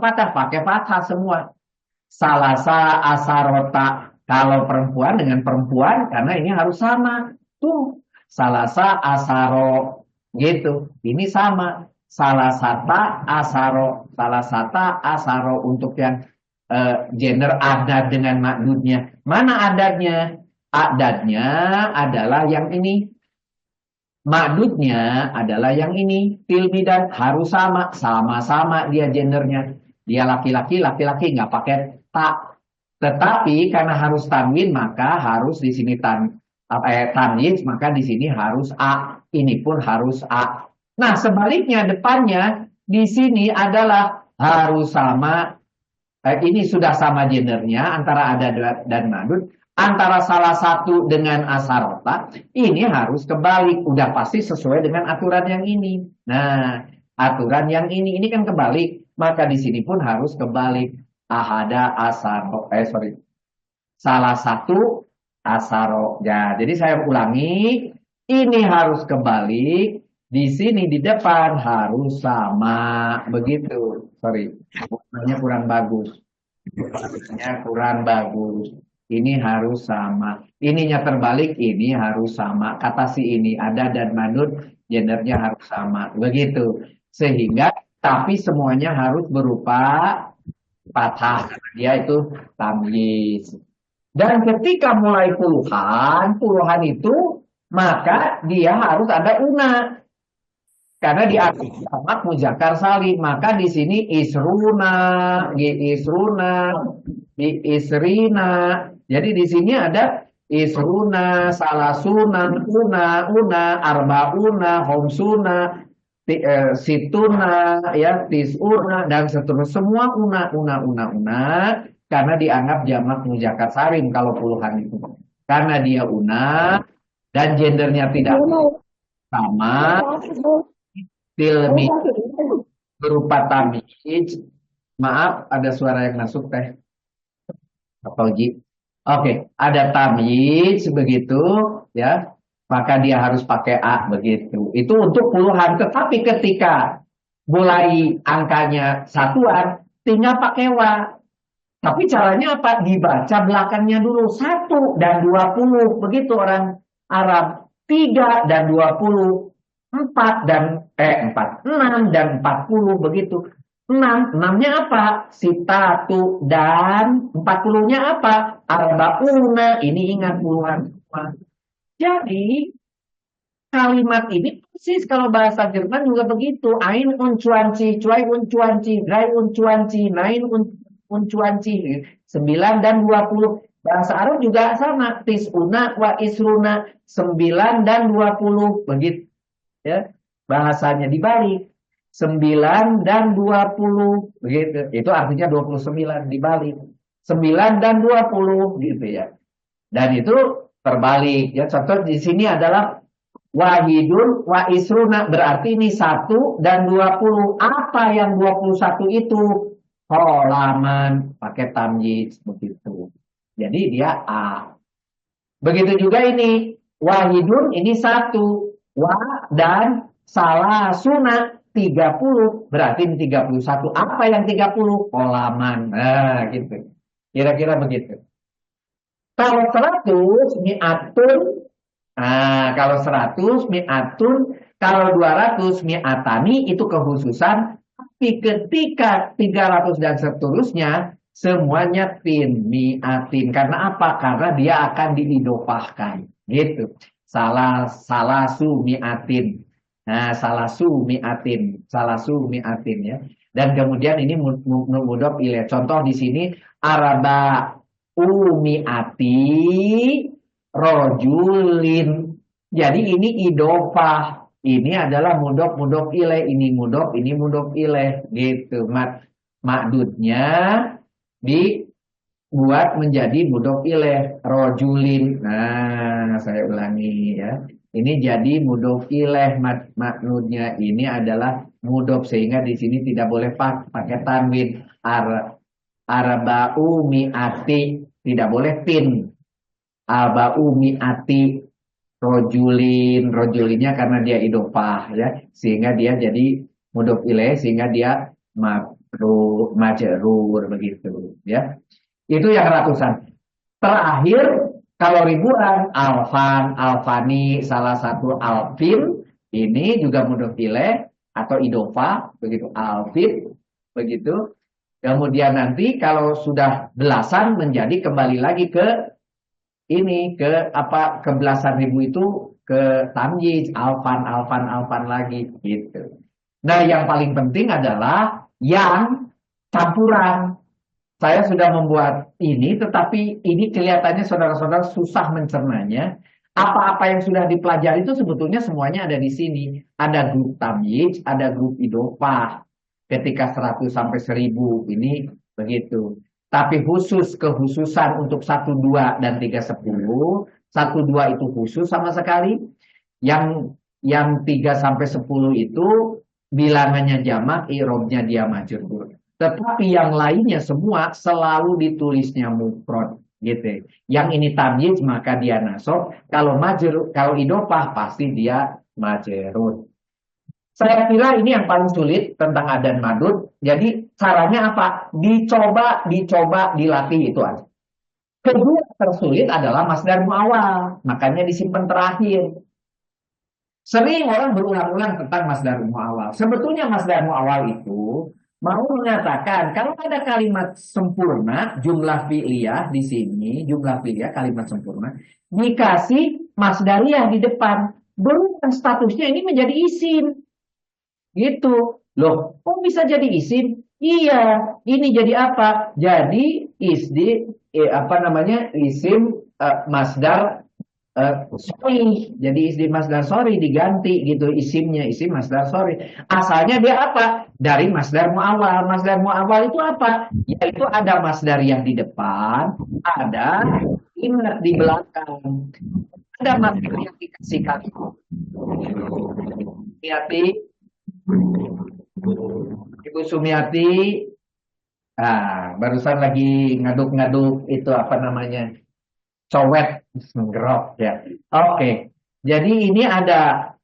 fathah semua. Salasa asarota, kalau perempuan dengan perempuan karena ini harus sama. Tuh, salasa asaro gitu. Ini sama. Salasata asaro untuk yang gender adad dengan makdudnya. Mana adadnya? Adadnya adalah yang ini. Makdudnya adalah yang ini. Tilmidan harus sama-sama dia gendernya. Dia laki-laki nggak pakai tak. Tetapi karena harus tanwin maka harus di sini tamyiz, maka di sini harus a. Ini pun harus a. Nah, sebaliknya depannya di sini adalah harus sama. Ini sudah sama gendernya antara adad dan madud. Antara salah satu dengan asarota, ini harus kebalik. Udah pasti sesuai dengan aturan yang ini. Nah, aturan yang ini kan kebalik. Maka di sini pun harus kebalik. Ahada asaro. Salah satu asaro. Ya, jadi saya ulangi. Ini harus kebalik. Di sini di depan harus sama. Begitu. Warnanya kurang bagus. Warnanya kurang bagus. Ini harus sama. Ininya terbalik, ini harus sama. Kata si ini ada dan madud, gendernya harus sama. Begitu. Sehingga, tapi semuanya harus berupa fathah. Dia itu tamyiz. Dan ketika mulai puluhan itu, maka dia harus ada una. Karena diatur sama muzakkar salim, maka di sini isruna, isrina. Jadi di sini ada isruna, salasuna, una, arbauna, homsuna, situna, ya, tisuna dan seterusnya. Semua una. Karena dianggap jamak muzakkar salim kalau puluhan itu. Karena dia una dan gendernya tidak sama. Tilmi berupa tamyiz. Maaf, ada suara yang masuk teh. Apalagi Oke, ada tamyiz begitu ya, maka dia harus pakai a begitu. Itu untuk puluhan, tetapi ketika mulai angkanya satuan, tinggal pakai wa. Tapi caranya apa? Dibaca belakangnya dulu 1 dan 20, begitu orang Arab. 3 dan 20, 6 dan 40, begitu. Enamnya apa? Sitatu, dan 40-nya apa? Arbauna. Ini ingat puluhan semua. Jadi kalimat ini persis kalau bahasa Jerman juga begitu. Ein und zwanzig, zwei und zwanzig, drei und zwanzig, neun und zwanzig. 9 dan 20. Bahasa Arab juga sama. Tis'una wa isruna. 9 dan 20. Begitu. Ya. Bahasanya dibalik. 9 dan 20. Begitu. Itu artinya 29 dibalik. 9 dan 20 gitu ya. Dan itu terbalik. Ya, contoh di sini adalah wahidun wa isruna, berarti ini 1 dan 20. Apa yang 21 itu? Holaman, pakai tamyiz begitu. Jadi dia A. Begitu juga ini. Wahidun ini 1. Wa dan salasuna 30. Berarti ini 31. Apa yang 30? Holaman. Nah, gitu. Kira-kira begitu. Kalau 100 mi'atun. Nah, kalau 100 mi'atun, kalau 200 mi'atani itu kekhususan. Tapi ketika 300 dan seterusnya semuanya tin mi'atin. Karena apa? Karena dia akan diidofahkan. Gitu. Salasu mi'atin. Nah, salasu mi'atin ya. Dan kemudian ini mudhof ilaih. Contoh di sini araba umi'ati rojulin. Jadi ini idofah. Ini adalah mudhof ilaih. Ini mudhof ilaih. Gitu. Makdudnya dibuat menjadi mudhof ilaih. Rojulin. Nah, saya ulangi ya. Ini jadi mudhof ilaih. Makdudnya ini adalah mudhof. Sehingga di sini tidak boleh pakai tanwin. Arba'u mi'ati. Tidak boleh tin. Arba'u mi'ati rojulinnya karena dia idofah ya, sehingga dia jadi mudhof ilaih, sehingga dia majrur begitu ya. Itu yang ratusan. Terakhir kalau ribuan, alfan, alfani, salah satu alfin, ini juga mudhof ilaih atau idofah begitu, alfin begitu. Kemudian nanti kalau sudah belasan menjadi kembali lagi ke ini, ke belasan ribu itu ke tamyiz, alfan lagi gitu. Nah, yang paling penting adalah yang campuran. Saya sudah membuat ini, tetapi ini kelihatannya saudara-saudara susah mencernanya. Apa-apa yang sudah dipelajari itu sebetulnya semuanya ada di sini. Ada grup tamyiz, ada grup idofah. Ketika 100 sampai 1000 ini begitu. Tapi kekhususan untuk 1, 2, dan 3, 10. 1, 2 itu khusus sama sekali. Yang 3 sampai 10 itu bilangannya jamak, i'rabnya dia majrur. Tetapi yang lainnya semua selalu ditulisnya mufrad gitu. Yang ini tamyiz maka dia nasab. Kalau idofah pasti dia majrur. Saya kira ini yang paling sulit tentang ad dan madud. Jadi caranya apa? Dicoba, dilatih itu aja. Kedua tersulit adalah masdar muawwal. Makanya disimpan terakhir. Sering orang berulang-ulang tentang masdar muawwal. Sebetulnya masdar muawwal itu mau mengatakan kalau ada kalimat sempurna, jumlah fi'liyah di sini, jumlah fi'liyah kalimat sempurna, dikasih masdariyah di depan. Berubah statusnya ini menjadi isim. Gitu. Loh, kok bisa jadi isim? Iya, ini jadi apa? Jadi isim masdar sorry. Jadi isim masdar sorry diganti gitu isimnya, isim masdar sorry. Asalnya dia apa? Dari masdar muawwal. Masdar muawwal itu apa? Yaitu ada masdar yang di depan, ada ingat di belakang. Ada masdar yang dikasihkan. Hati Ibu Sumiati, barusan lagi ngaduk-ngaduk itu apa namanya, cowet, nggerok ya. Oke. Jadi ini ada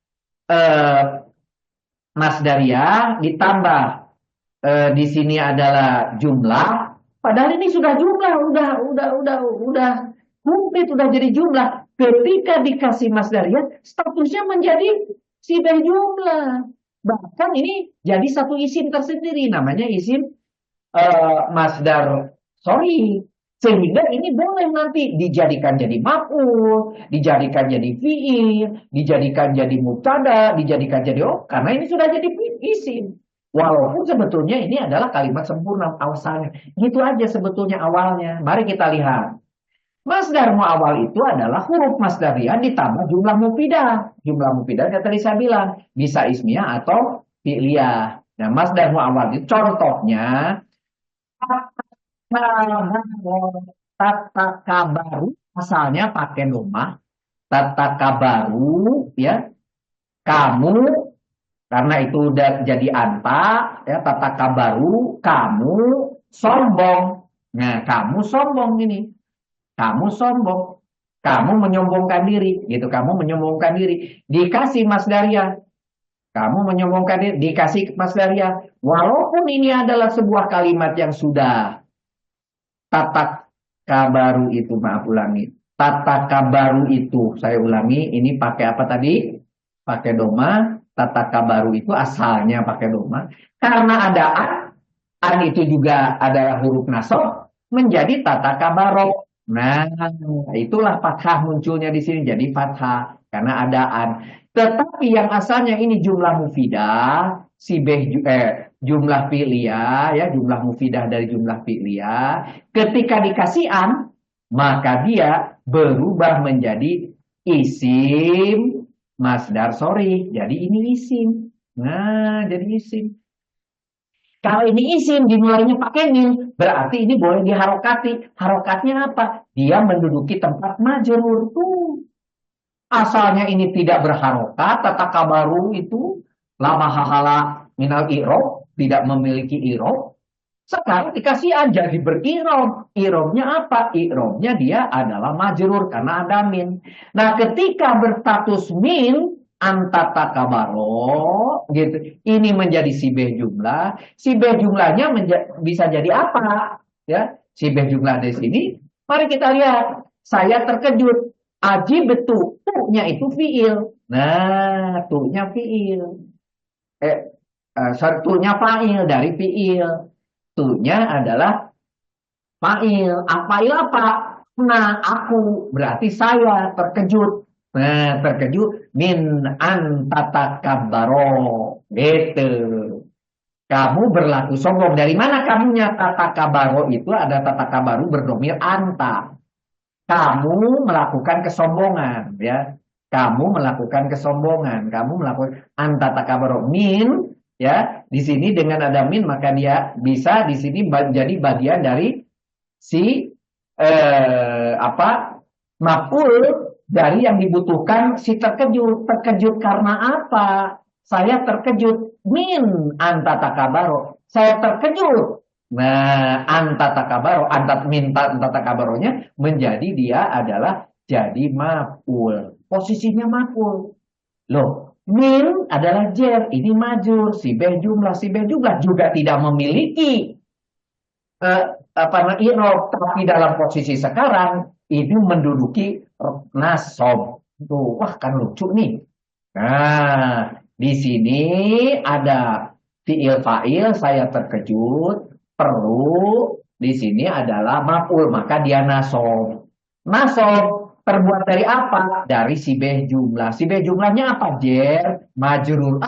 Mas Daria ditambah di sini adalah jumlah. Padahal ini sudah jumlah, udah komplit, udah jadi jumlah. Ketika dikasih Mas Daria, statusnya menjadi si jumlah. Bahkan ini jadi satu isim tersendiri, namanya isim masdar sorry. Sehingga ini boleh nanti dijadikan jadi maf'ul, dijadikan jadi fi'il, dijadikan jadi mubtada, dijadikan jadi karena ini sudah jadi isim. Walaupun sebetulnya ini adalah kalimat sempurna asalnya. Gitu aja sebetulnya awalnya. Mari kita lihat. Masdar muawwal itu adalah huruf masdariyah ditambah jumlah mufidah. Jumlah mufidah yang tadi saya bilang bisa ismiyah atau fi'liyah. Nah, masdar muawwal itu contohnya tataka baru asalnya pakai doma. Tataka baru ya kamu karena itu udah jadi anta ya tataka baru kamu sombong. Nah, kamu sombong ini. Kamu sombong. Kamu menyombongkan diri, gitu. Kamu menyombongkan diri. Dikasih Mas Daria. Kamu menyombongkan diri, dikasih Mas Daria. Walaupun ini adalah sebuah kalimat yang sudah tatak kabaru itu, maaf ulangi. Tatak kabaru itu, saya ulangi, ini pakai apa tadi? Pakai doma. Tatak kabaru itu asalnya pakai doma. Karena ada an itu juga adalah huruf nasab, menjadi tatak kabaro. Nah, itulah fathah munculnya di sini jadi fathah karena adaan. Tetapi yang asalnya ini jumlah mufidah, jumlah fi'liyah ya, jumlah mufidah dari jumlah fi'liyah. Ketika dikasih an, maka dia berubah menjadi isim masdar sorry. Jadi ini isim. Nah, jadi isim. Kalau ini isim dimulainya pakai min, berarti ini boleh diharokati. Harokatnya apa? Dia menduduki tempat majrur. Asalnya ini tidak berharokat, tataka baru itu lama hahala minal i'rob, tidak memiliki i'rob. Sekarang dikasih aja jadi berirob. I'robnya apa? I'robnya dia adalah majrur karena ada min. Nah, ketika berstatus min antata kabaro gitu. Ini menjadi sibeh jumlah. Sibeh jumlahnya bisa jadi apa? Ya, sibeh jumlah di sini. Mari kita lihat. Saya terkejut. Aji betul. Tu-nya itu fiil. Nah, tu-nya fiil. Tu-nya fa'il dari fiil. Tu-nya adalah fa'il. Fa'il apa? Nah, aku. Berarti saya terkejut. Nah, terkejut min antatakabaro. Gitu. Kamu berlaku sombong. Dari mana kamunya tatakabaro itu ada tatakabaru berdomir anta. Kamu melakukan kesombongan, ya. Kamu melakukan kesombongan. Kamu melakukan antatakabaro min, ya. Di sini dengan ada min maka dia bisa di sini jadi bagian dari si maf'ul dari yang dibutuhkan si terkejut. Terkejut karena apa? Saya terkejut min antatakabaro. Saya terkejut. Nah, antatakabaro, antatakabaronya menjadi dia adalah jadi maf'ul. Posisinya maf'ul. Loh, min adalah jer, ini majur, sibeh jumlah juga tidak memiliki i'rob, tapi dalam posisi sekarang itu menduduki nasab. Tuh, wah kan lucu nih. Nah, di sini ada fi'il fa'il, saya terkejut, perlu di sini adalah maf'ul, maka dia nasab. Nasab terbuat dari apa? Dari sibeh jumlah. Sibeh jumlahnya apa? Jer, majrur.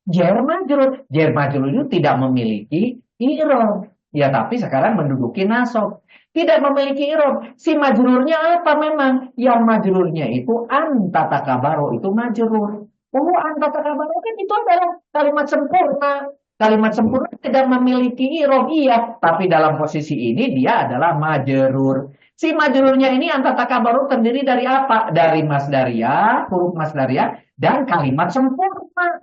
Jer majrur. Jer majrur itu tidak memiliki i'rob. Ya, tapi sekarang menduduki nasab. Tidak memiliki i'rob. Si majrurnya apa memang? Yang majrurnya itu antatakabaro, itu majrur. Oh, antatakabaro kan itu adalah kalimat sempurna. Kalimat sempurna tidak memiliki i'rob, iya. Tapi dalam posisi ini dia adalah majrur. Si majrurnya ini antatakabaro terdiri dari apa? Dari masdariyah, huruf masdariyah, dan kalimat sempurna.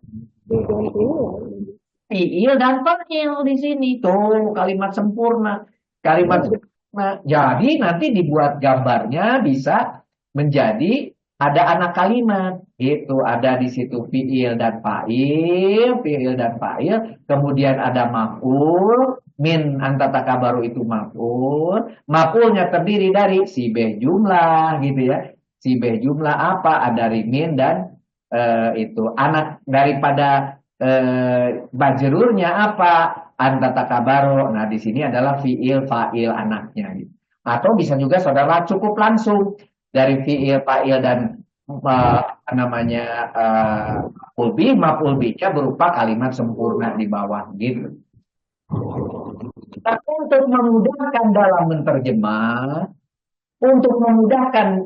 Fi'il dan fa'il di sini. Tuh, kalimat sempurna. Kalimat Nah, jadi nanti dibuat gambarnya bisa menjadi ada anak kalimat. Itu ada di situ fiil dan fa'il, kemudian ada maf'ul, min antataka baru itu maf'ul. Maf'ulnya terdiri dari sibeh jumlah gitu ya. Sibeh jumlah apa? Ada rimin dan itu anak daripada bajrurnya apa? Anta takabaro. Nah, di sini adalah fiil fa'il anaknya gitu. Atau bisa juga saudara cukup langsung dari fiil fa'il dan apa namanya maf'ul bih-nya berupa kalimat sempurna di bawah gitu. Tapi untuk memudahkan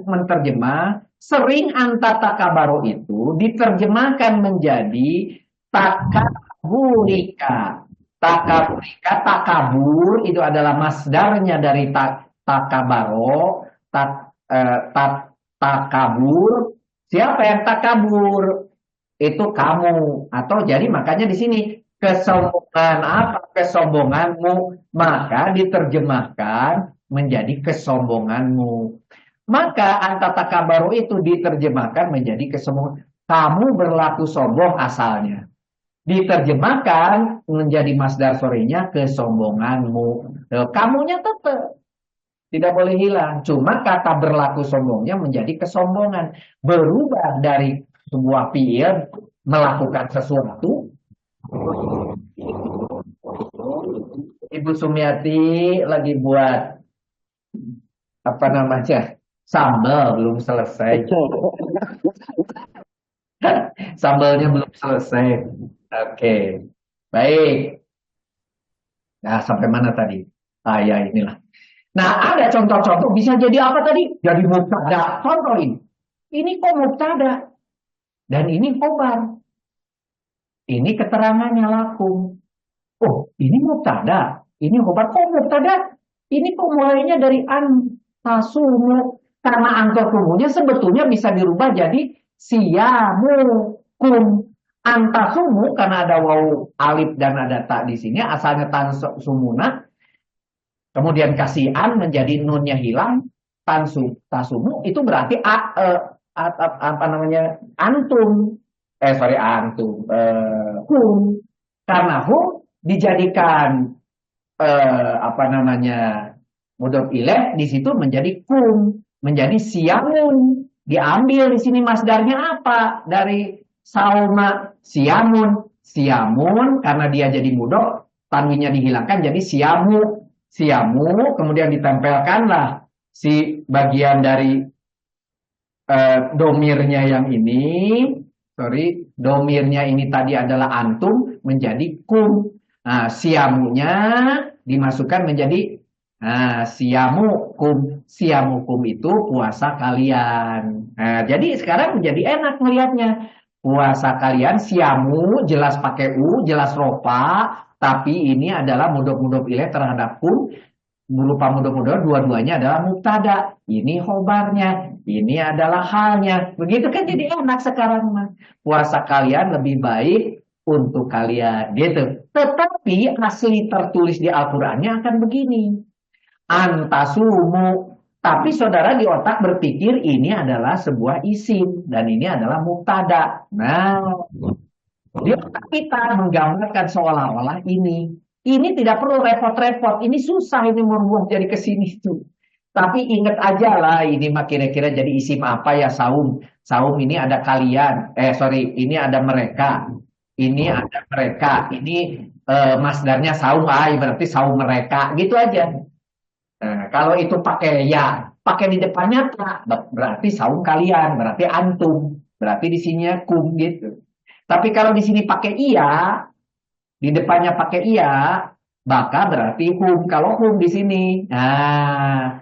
menterjemah, sering anta takabaro itu diterjemahkan menjadi takaburika. Takaburika, takabur itu adalah masdarnya dari takabaro, takabur. Siapa yang takabur? Itu kamu. Atau jadi makanya di sini kesombongan apa? Kesombonganmu. Maka diterjemahkan menjadi kesombonganmu. Maka anta takabaro itu diterjemahkan menjadi kesombongan. Kamu berlaku sombong asalnya. Diterjemahkan menjadi masdar sorenya kesombonganmu. Kamunya tetap tidak boleh hilang. Cuma kata berlaku sombongnya menjadi kesombongan. Berubah dari sebuah fiil melakukan sesuatu. Ibu Sumiati lagi buat apa namanya? Sambal belum selesai. Sambalnya belum selesai. Oke. Baik. Nah, sampai mana tadi? Ya inilah. Nah, ada contoh-contoh bisa jadi apa tadi? Jadi mubtada. Contoh ini. Ini kok mubtada? Dan ini khobar. Ini keterangannya lakum. Oh, ini mubtada. Ini khobar. Kok mubtada? Ini kok mulainya dari antasumu. Karena antasumunya sebetulnya bisa dirubah jadi siyamukum. Antasumu karena ada waw alif dan ada ta di sini asalnya tansumuna. Kemudian kasih an menjadi nunnya hilang, tasumu itu berarti apa namanya antum, antum, hum, karena hum dijadikan apa namanya mudhof ilaih di situ menjadi kum, menjadi siamun, diambil di sini masdarnya apa dari sauma siamun karena dia jadi mudhof tanwinnya dihilangkan jadi siamu, kemudian ditempelkanlah si bagian dari domirnya yang ini, domirnya ini tadi adalah antum menjadi kum. Nah, siamunya dimasukkan menjadi siamukum itu puasa kalian. Nah, jadi sekarang menjadi enak melihatnya. Puasa kalian siamu jelas pakai jelas ropa. Tapi ini adalah mudhof ilaih terhadap kum berupa mudhof dua-duanya adalah mubtada. Ini khobarnya, ini adalah halnya. Begitu kan jadi enak sekarang mah. Puasa kalian lebih baik untuk kalian gitu. Tetapi asli tertulis di Al-Qur'annya akan begini. Antasumu. Tapi saudara di otak berpikir ini adalah sebuah isim dan ini adalah mubtada. Nah, di otak kita menggambarkan seolah-olah ini tidak perlu repot-repot. Ini susah ini merubah jadi ke sini tuh. Tapi ingat aja lah ini mah kira-kira jadi isim apa ya saum. Saum ini ada kalian. Ini ada mereka. Ini ada mereka. Ini masdarnya saum. Berarti saum mereka. Gitu aja. Nah, kalau itu pakai ya, pakai di depannya tak. Berarti saum kalian. Berarti antum. Berarti di sininya kum gitu. Tapi kalau di sini pakai iya, di depannya pakai iya, maka berarti hum. Kalau hum di sini, nah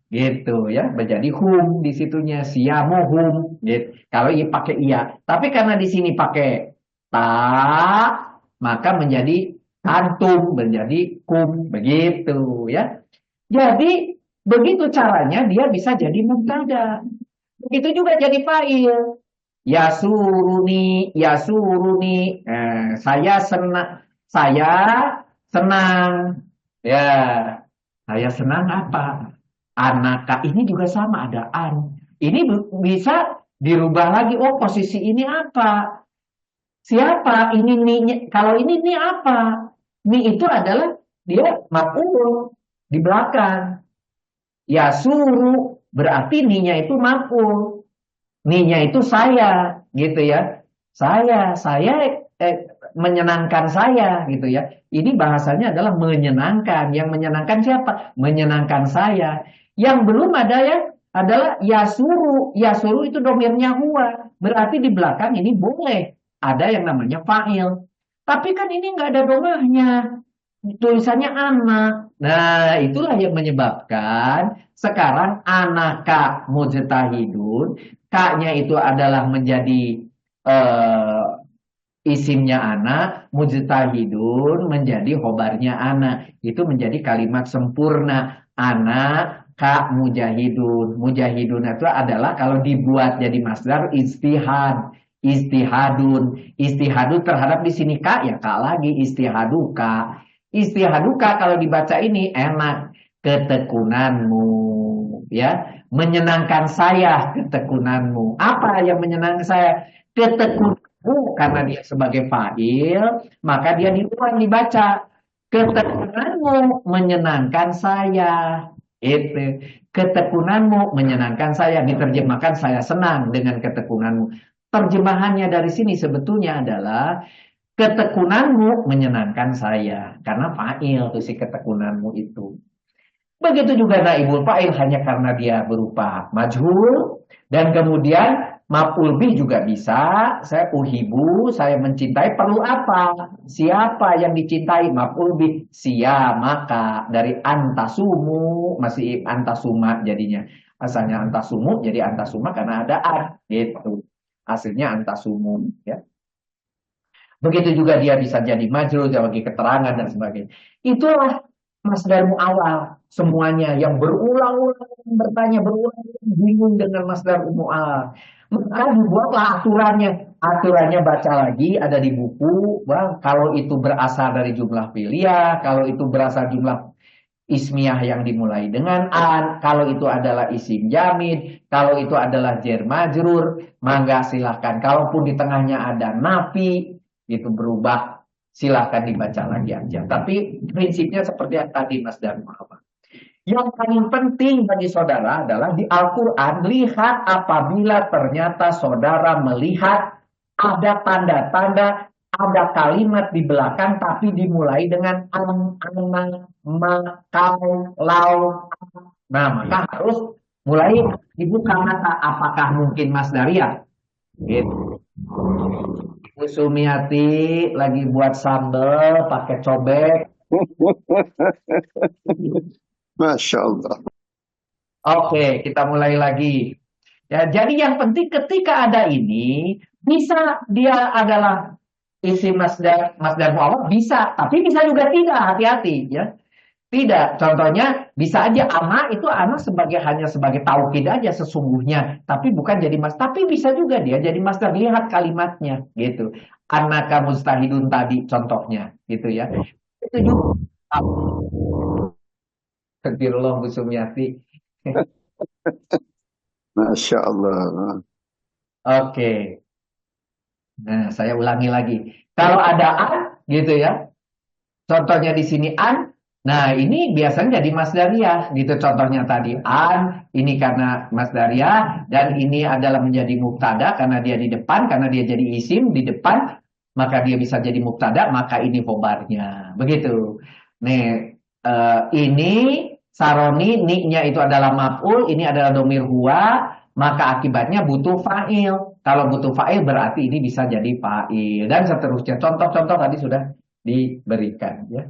gitu ya, menjadi hum di situnya siamuhum. Gitu. Kalau ini pakai iya, tapi karena di sini pakai ta, maka menjadi antum, menjadi kum, begitu ya. Jadi begitu caranya dia bisa jadi mubtada. Begitu juga jadi fa'il. Yasuruni. Saya senang. Ya. Saya senang apa? Anaka ini juga sama ada an. Ini bisa dirubah lagi. Oh, posisi ini apa? Siapa? Ini ni. Kalau ini apa? Ni itu adalah dia maf'ul di belakang. Ya suruh berarti ninya itu maf'ul. Ninya itu saya, gitu ya. Saya menyenangkan saya, gitu ya. Ini bahasanya adalah menyenangkan. Yang menyenangkan siapa? Menyenangkan saya. Yang belum ada ya adalah yasuru. Yasuru itu domirnya huwa. Berarti di belakang ini boleh ada yang namanya fa'il. Tapi kan ini nggak ada domahnya. Tulisannya anak. Nah, itulah yang menyebabkan sekarang anaka mujtahidun, kaknya itu adalah menjadi eh, isimnya anak, mujtahidun menjadi khobarnya anak. Itu menjadi kalimat sempurna. Anak kak mujahidun. Mujahidun itu adalah kalau dibuat jadi masdar istihad. Istihadun. Istihadun terhadap di sini kak ya kak lagi istihaduka. Istihaduka kalau dibaca ini enak. Ketekunanmu. Ya. Menyenangkan saya ketekunanmu. Apa yang menyenangkan saya? Ketekunanmu karena dia sebagai fa'il, maka dia diulang dibaca. Ketekunanmu menyenangkan saya. Itu. Ketekunanmu menyenangkan saya. Diterjemahkan saya senang dengan ketekunanmu. Terjemahannya dari sini sebetulnya adalah ketekunanmu menyenangkan saya. Karena fa'il tuh si ketekunanmu itu. Begitu juga naibul fa'il hanya karena dia berupa majhul. Dan kemudian maf'ul bih juga bisa. Saya uhibu, saya mencintai. Perlu apa? Siapa yang dicintai? Maf'ul bih. Sia, maka. Dari antasumu. Masih antasuma jadinya. Asalnya antasumu jadi antasuma karena ada an. Gitu. Hasilnya antasumu. Ya. Begitu juga dia bisa jadi majrur, sebagai keterangan dan sebagainya. Itulah masdar mu'awal. Semuanya yang berulang-ulang bertanya, berulang-ulang bingung dengan masdar mu'awal. Maka dibuatlah aturannya. Aturannya baca lagi, ada di buku. Bang, kalau itu berasal dari jumlah fi'liyah, kalau itu berasal jumlah ismiyah yang dimulai dengan an, kalau itu adalah isim jamid, kalau itu adalah jar majrur, mangga silahkan. Kalaupun di tengahnya ada nafi, itu berubah, silahkan dibaca lagi aja. Tapi prinsipnya seperti yang tadi Mas dan Muhammad. Yang paling penting bagi saudara adalah di Al-Quran, lihat apabila ternyata saudara melihat ada tanda-tanda, ada kalimat di belakang tapi dimulai dengan an, anak, makau, lau. Nah, maka harus mulai dibuka mata. Apakah mungkin Mas Daria? Gitu. Bu Sumiati lagi buat sambal pakai cobek. Masya Allah. Oke, kita mulai lagi. Ya, jadi yang penting ketika ada ini, bisa dia adalah isi masdar mu'awwal bisa, tapi bisa juga tidak, hati-hati ya. Tidak, contohnya bisa aja itu hanya sebagai taukid aja sesungguhnya, tapi bukan jadi tapi bisa juga dia jadi masdar, lihat kalimatnya gitu. Anaka mustahidun tadi contohnya gitu ya. Itu juga. Astagfirullah Bu Sumiati. Masya Allah. Oke. Nah, saya ulangi lagi. Kalau ada an gitu ya. Contohnya di sini an. Nah, ini biasanya jadi masdariyah gitu. Contohnya tadi an, ini karena masdariyah dan ini adalah menjadi mubtada karena dia di depan, karena dia jadi isim di depan, maka dia bisa jadi mubtada, maka ini khobarnya. Begitu. Nih, ini saroni, ni-nya itu adalah maf'ul, ini adalah domir huwa, maka akibatnya butuh fa'il. Kalau butuh fa'il berarti ini bisa jadi fa'il dan seterusnya. Contoh-contoh tadi sudah diberikan ya.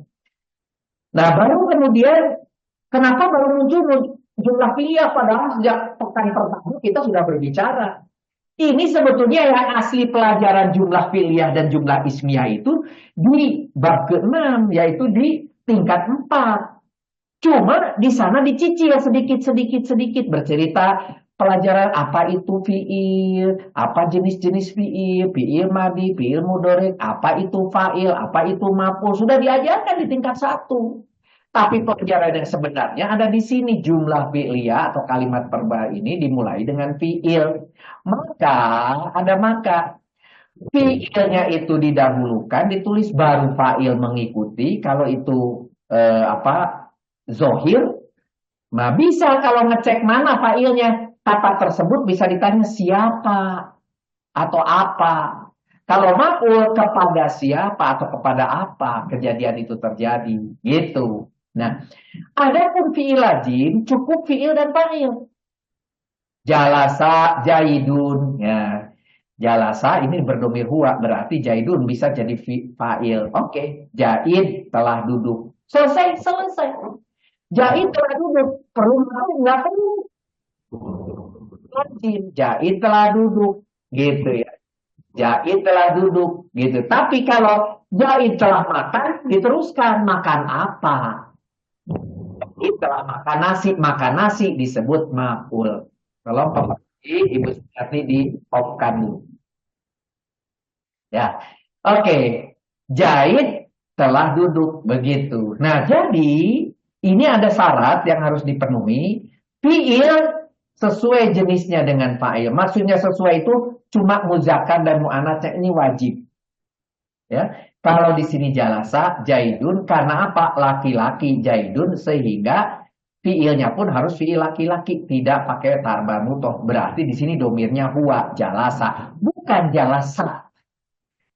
Nah, baru kemudian kenapa baru muncul jumlah fi'liyah padahal sejak pekan pertama kita sudah berbicara. Ini sebetulnya yang asli pelajaran jumlah fi'liyah dan jumlah ismiyah itu di bab ke-6, yaitu di tingkat 4. Cuma di sana dicicil sedikit bercerita pelajaran apa itu fi'il, apa jenis-jenis fi'il, fi'il madi, fi'il mudhari, apa itu fa'il, apa itu maf'ul, sudah diajarkan di tingkat 1. Tapi pelajaran yang sebenarnya ada di sini. Jumlah fi'liyah atau kalimat verbal ini dimulai dengan fi'il. Maka, ada maka. Fi'ilnya itu didahulukan, ditulis baru fa'il mengikuti. Kalau itu zohir, nah bisa kalau ngecek mana fa'ilnya. Kata tersebut bisa ditanya siapa atau apa. Kalau maf'ul kepada siapa atau kepada apa kejadian itu terjadi, gitu. Nah, adapun fi'il lazim cukup fi'il dan fa'il. Jalasa, jaidun, ya. Jalasa ini berdomir huwa, berarti jaidun bisa jadi fa'il. Oke, jaid telah duduk. Selesai. Jaid telah duduk. Perlu maf'ul nggak perlu. Lazim, jaid telah duduk, gitu ya. Jaid telah duduk, gitu. Tapi kalau jaid telah makan, diteruskan makan apa? Jaid telah makan nasi disebut maf'ul. Kalau Ibu Sumiati di-off-kan dulu. Ya, oke. Jaid telah duduk, begitu. Nah, jadi ini ada syarat yang harus dipenuhi. Fi'il sesuai jenisnya dengan fa'il. Maksudnya sesuai itu cuma muzakkar dan mu'annatsnya ini wajib. Ya, kalau di sini jalasa jaidun karena apa? Laki-laki jaidun sehingga fi'ilnya pun harus fi'il laki-laki, tidak pakai tarba mutoh. Berarti di sini domirnya huwa jalasa, bukan jalasa.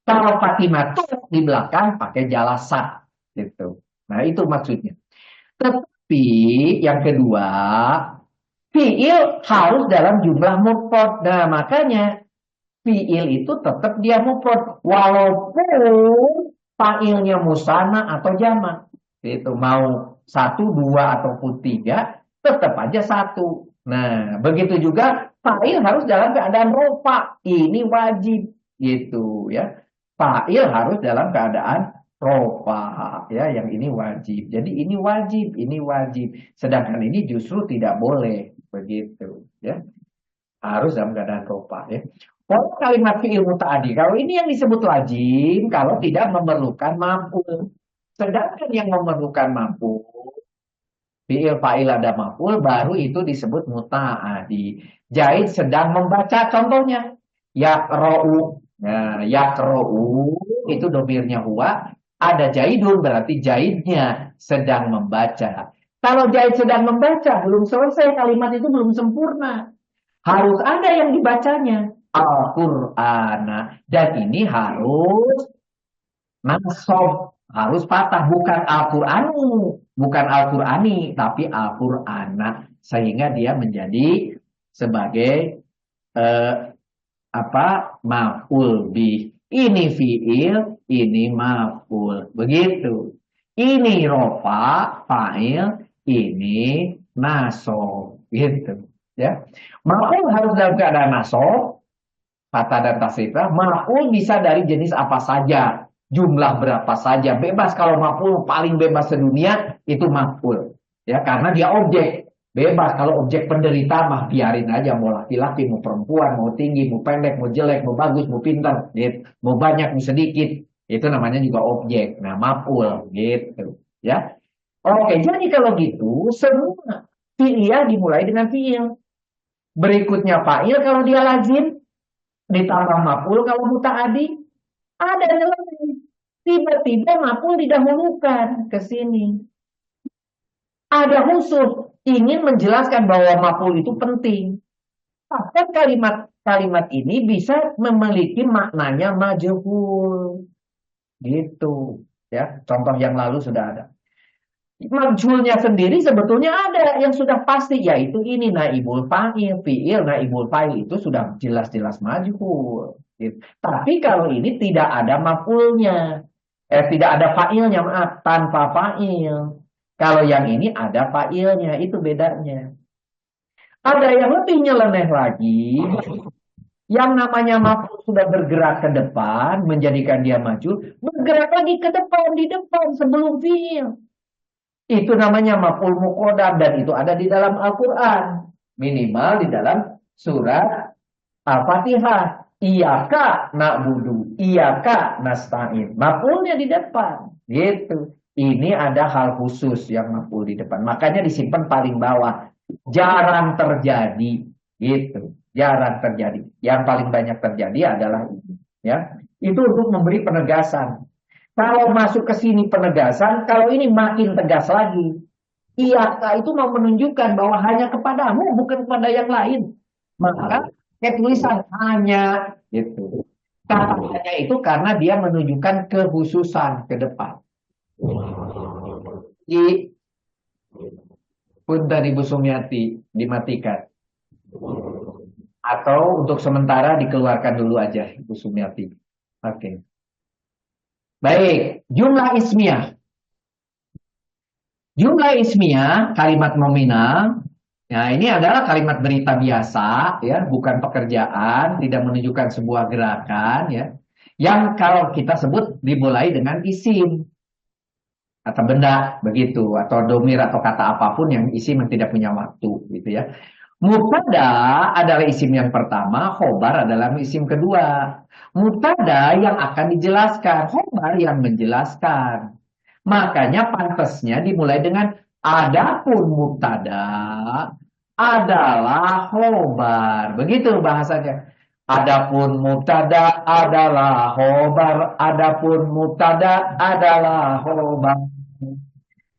Kalau Fatimah di belakang pakai jalasa, gitu. Nah itu maksudnya. Tetapi yang kedua, fi'il harus dalam jumlah mufrad. Nah, makanya fi'il itu tetap dia mufrad walaupun fa'ilnya musanna atau jamak. Itu mau 1, 2 ataupun 3 tetap aja 1. Nah, begitu juga fa'il harus dalam keadaan rofa. Ini wajib gitu ya. Fa'il harus dalam keadaan rofa ya, yang ini wajib. Jadi ini wajib. Sedangkan ini justru tidak boleh. Begitu ya, harus dalam keadaan rofa ya. Kalau kalimat fi'il muta'addi, kalau ini yang disebut lazim kalau tidak memerlukan maf'ul. Sedangkan yang memerlukan maf'ul, fi'il fa'il ada maf'ul, baru itu disebut muta'addi. Zaid sedang membaca, contohnya yaqra'u. Nah, yaqra'u itu domirnya huwa, ada jaidun berarti jaidnya sedang membaca. Kalau Zaid sedang membaca, belum selesai, kalimat itu belum sempurna. Harus ada yang dibacanya. Al-Qur'ana. Dan ini harus nasab, harus patah. Bukan Al-Qur'anu, bukan Al-Qur'ani, tapi Al-Qur'ana. Sehingga dia menjadi sebagai maf'ul bih. Ini fi'il, ini maf'ul. Begitu. Ini rofa, fa'il, ini nasob, gitu ya. Maf'ul harus dalam keadaan nasob, kata dan tasrifah. Maf'ul bisa dari jenis apa saja, jumlah berapa saja, bebas. Kalau maf'ul paling bebas sedunia itu maf'ul ya, karena dia objek. Bebas. Kalau objek penderita mah biarin aja, mau laki-laki, mau perempuan, mau tinggi, mau pendek, mau jelek, mau bagus, mau pintar, gitu. Mau banyak, mau sedikit. Itu namanya juga objek. Nah, maf'ul gitu, ya. Oke, jadi kalau gitu semua fi'liyah dimulai dengan fi'il. Berikutnya fa'il kalau dia lazim, ditambah maf'ul kalau muta'addi. Ada nilai. Tiba-tiba maf'ul didahulukan ke sini. Ada khusus ingin menjelaskan bahwa maf'ul itu penting. Bahkan kalimat ini bisa memiliki maknanya majhul. Gitu, ya. Contoh yang lalu sudah ada. Majhulnya sendiri sebetulnya ada yang sudah pasti, yaitu ini naibul fa'il, fi'il naibul fa'il itu sudah jelas-jelas majhul. Gitu. Tapi kalau ini tidak ada maf'ulnya, tidak ada fa'ilnya, maaf, tanpa fa'il. Kalau yang ini ada fa'ilnya, itu bedanya. Ada yang lebih nyeleneh lagi, yang namanya maf'ul sudah bergerak ke depan, menjadikan dia maju, bergerak lagi ke depan, di depan sebelum fi'il. Itu namanya maf'ul muqaddam, dan itu ada di dalam Al-Quran. Minimal di dalam surat Al-Fatihah. Iyaka na'budu, iyaka nasta'in. Maf'ulnya di depan, gitu. Ini ada hal khusus yang maf'ul di depan. Makanya disimpan paling bawah. Jarang terjadi. Gitu. Jarang terjadi. Yang paling banyak terjadi adalah ini. Ya. Itu untuk memberi penegasan. Kalau masuk ke sini penegasan, kalau ini makin tegas lagi. Iyaka itu mau menunjukkan bahwa hanya kepadamu, bukan kepada yang lain. Maka kayak tulisan hanya. Gitu. Kata hanya itu karena dia menunjukkan kekhususan ke depan. Di Punten Ibu Sumiati dimatikan. Atau untuk sementara dikeluarkan dulu aja Ibu Sumiati. Oke. Baik, jumlah ismiyah. Jumlah ismiyah, kalimat nominal. Nah, ini adalah kalimat berita biasa, ya, bukan pekerjaan, tidak menunjukkan sebuah gerakan, ya. Yang kalau kita sebut dimulai dengan isim atau benda, begitu, atau domir atau kata apapun yang isim yang tidak punya waktu, gitu ya. Mubtada adalah isim yang pertama, khobar adalah isim kedua. Mubtada yang akan dijelaskan, khobar yang menjelaskan. Makanya pantasnya dimulai dengan adapun mubtada adalah khobar. Begitu bahasanya. Adapun mubtada adalah khobar, adapun mubtada adalah khobar.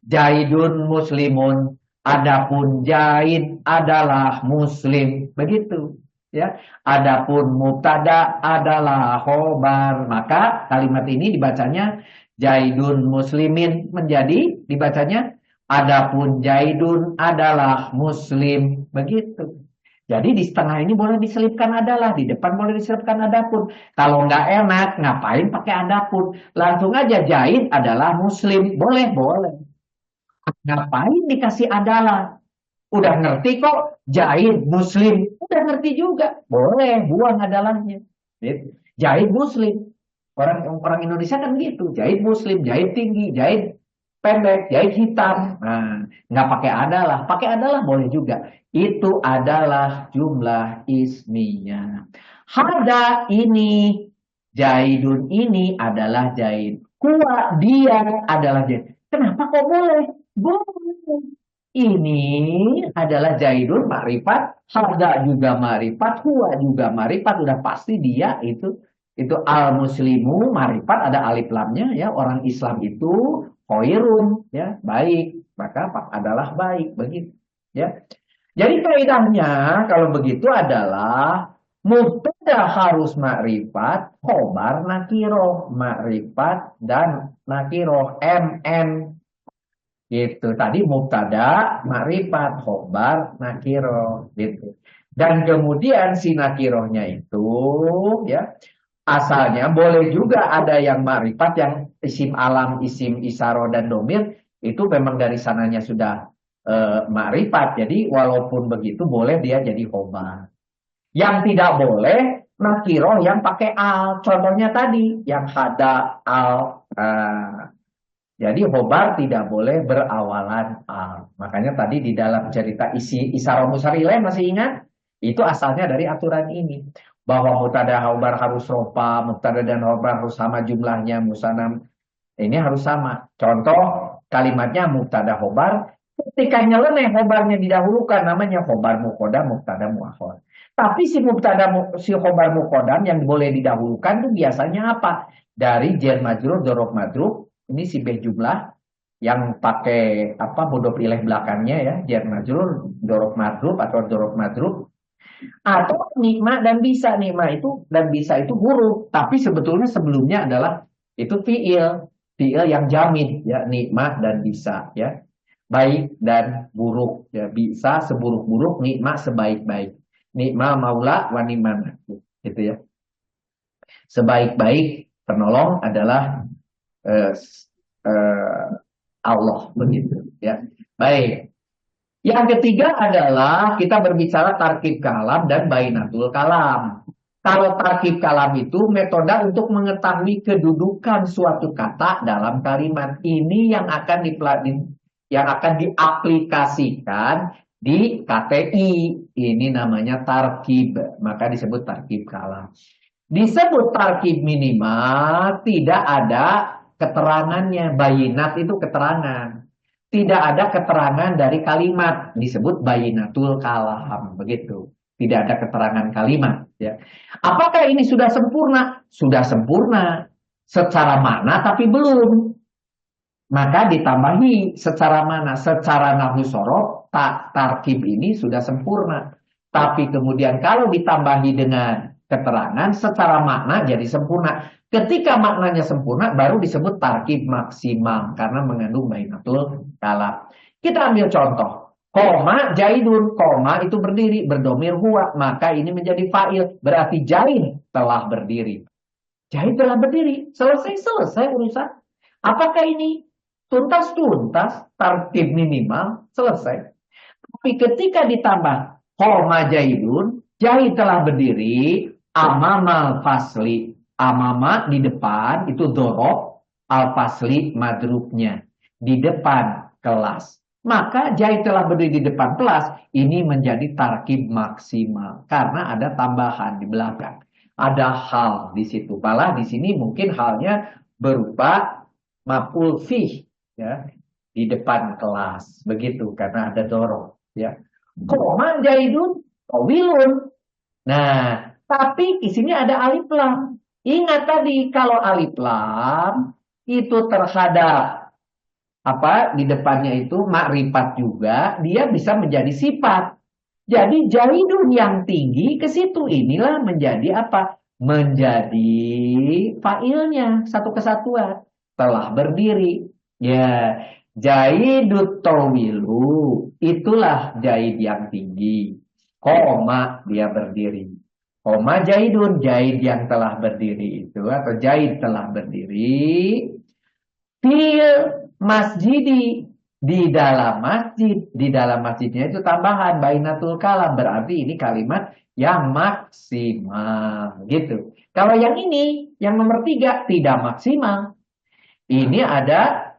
Jaidun muslimun, adapun Jaid adalah muslim, begitu ya. Adapun mubtada adalah khobar, maka kalimat ini dibacanya Jaidun muslimin menjadi dibacanya adapun Jaidun adalah muslim, begitu. Jadi di setengah ini boleh diselipkan adalah, di depan boleh diselipkan adapun. Kalau nggak enak, ngapain pakai adapun? Langsung aja Jaid adalah muslim, boleh, boleh. Ngapain dikasih adalah? Udah ngerti kok, Jaid muslim. Udah ngerti juga. Boleh, buang adalahnya. Gitu. Jaid muslim. Orang Indonesia kan gitu. Jaid muslim, Jaid tinggi, Jaid pendek, Jaid hitam. Nah, nggak pakai adalah. Pakai adalah boleh juga. Itu adalah jumlah isminya. Hada ini, Jaidun ini adalah Jaid. Kuwa dia adalah Jaid. Kenapa kok boleh? Boleh. Ini adalah Jaidun makrifat, Hada juga makrifat, Huwa juga makrifat, udah pasti dia itu al muslimu makrifat ada alif lamnya ya, orang Islam itu khairun ya, baik, maka adalah baik begitu ya. Jadi kaidahnya kalau begitu adalah mubtada harus makrifat, khobar nakiroh, makrifat dan nakiroh MN. Gitu. Tadi mubtada, makrifat, khobar, nakiroh, gitu. Dan kemudian si nakirohnya itu, ya, asalnya boleh juga ada yang makrifat, yang isim alam, isim isaro dan domir, itu memang dari sananya sudah makrifat. Jadi walaupun begitu boleh dia jadi khobar. Yang tidak boleh nakiroh yang pakai al. Contohnya tadi, yang hada al. Jadi khobar tidak boleh berawalan al. Makanya tadi di dalam cerita Isra Musarilah masih ingat? Itu asalnya dari aturan ini. Bahwa mubtada khobar harus rofa, mubtada dan khobar harus sama jumlahnya, musanam. Ini harus sama. Contoh kalimatnya mubtada khobar. Ketika nyeleneh khobarnya didahulukan namanya khobar muqaddam, mubtada muakhar. Tapi si khobar muqaddam yang boleh didahulukan itu biasanya apa? Dari jar majrur, dzaraf madruf. Ini si B jumlah yang pakai apa mudhof ilaih belakangnya ya, jar majrur, dzaraf madruf atau dzaraf madruf. Atau nikma dan bisa. Nikma itu dan bisa itu huruf, tapi sebetulnya sebelumnya adalah itu fiil yang jamid ya, nikma dan bisa ya. Baik dan buruk ya, bisa seburuk-buruk, nikma sebaik-baik. Nikma maula wa ni'man gitu ya. Sebaik-baik penolong adalah Allah begitu ya. Baik. Yang ketiga adalah kita berbicara tarkib kalam dan bainatul kalam. Kalau tarkib kalam itu metode untuk mengetahui kedudukan suatu kata dalam kalimat. Ini yang akan diaplikasikan di KTI. Ini namanya tarkib, maka disebut tarkib kalam. Disebut tarkib minimal tidak ada keterangannya. Bayinat itu keterangan. Tidak ada keterangan dari kalimat, disebut bayinatul kalam, begitu. Tidak ada keterangan kalimat. Ya. Apakah ini sudah sempurna? Sudah sempurna. Secara makna tapi belum. Maka ditambahi secara mana? Secara nahwu sorof, tarkib ini sudah sempurna. Tapi kemudian kalau ditambahi dengan keterangan, secara makna jadi sempurna. Ketika maknanya sempurna, baru disebut tarkib maksimal. Karena mengandung bainatul kalam. Kita ambil contoh. Koma jaidun. Koma itu berdiri, berdomir huwa. Maka ini menjadi fa'il. Berarti jaid telah berdiri. Jaid telah berdiri. Selesai urusan. Apakah ini tuntas, tartib minimal, selesai. Tapi ketika ditambah koma jaidun, jaid telah berdiri, amamal fasli. Amama di depan, itu dorob, al-fasli madrubnya. Di depan kelas. Maka jaid telah berdiri di depan kelas, ini menjadi tarkib maksimal. Karena ada tambahan di belakang. Ada hal di situ. Malah di sini mungkin halnya berupa maf'ul fih. Ya, di depan kelas begitu karena ada dorong ya. Koma jaidun tawilun. Nah, tapi di sini ada alif lam. Ingat tadi kalau alif lam itu terhadap apa di depannya itu makrifat juga, dia bisa menjadi sifat. Jadi jaidun yang tinggi ke situ inilah menjadi apa? Menjadi fa'ilnya, satu kesatuan. Telah berdiri. Ya, jaidut tawilu, itulah jaid yang tinggi. Koma, dia berdiri. Koma jaidun, jaid yang telah berdiri itu, atau jaid telah berdiri. Fil masjidi, di dalam masjid. Di dalam masjidnya itu tambahan, bainatul kalam. Berarti ini kalimat yang maksimal. Gitu. Kalau yang ini, yang nomor 3, tidak maksimal. Ini ada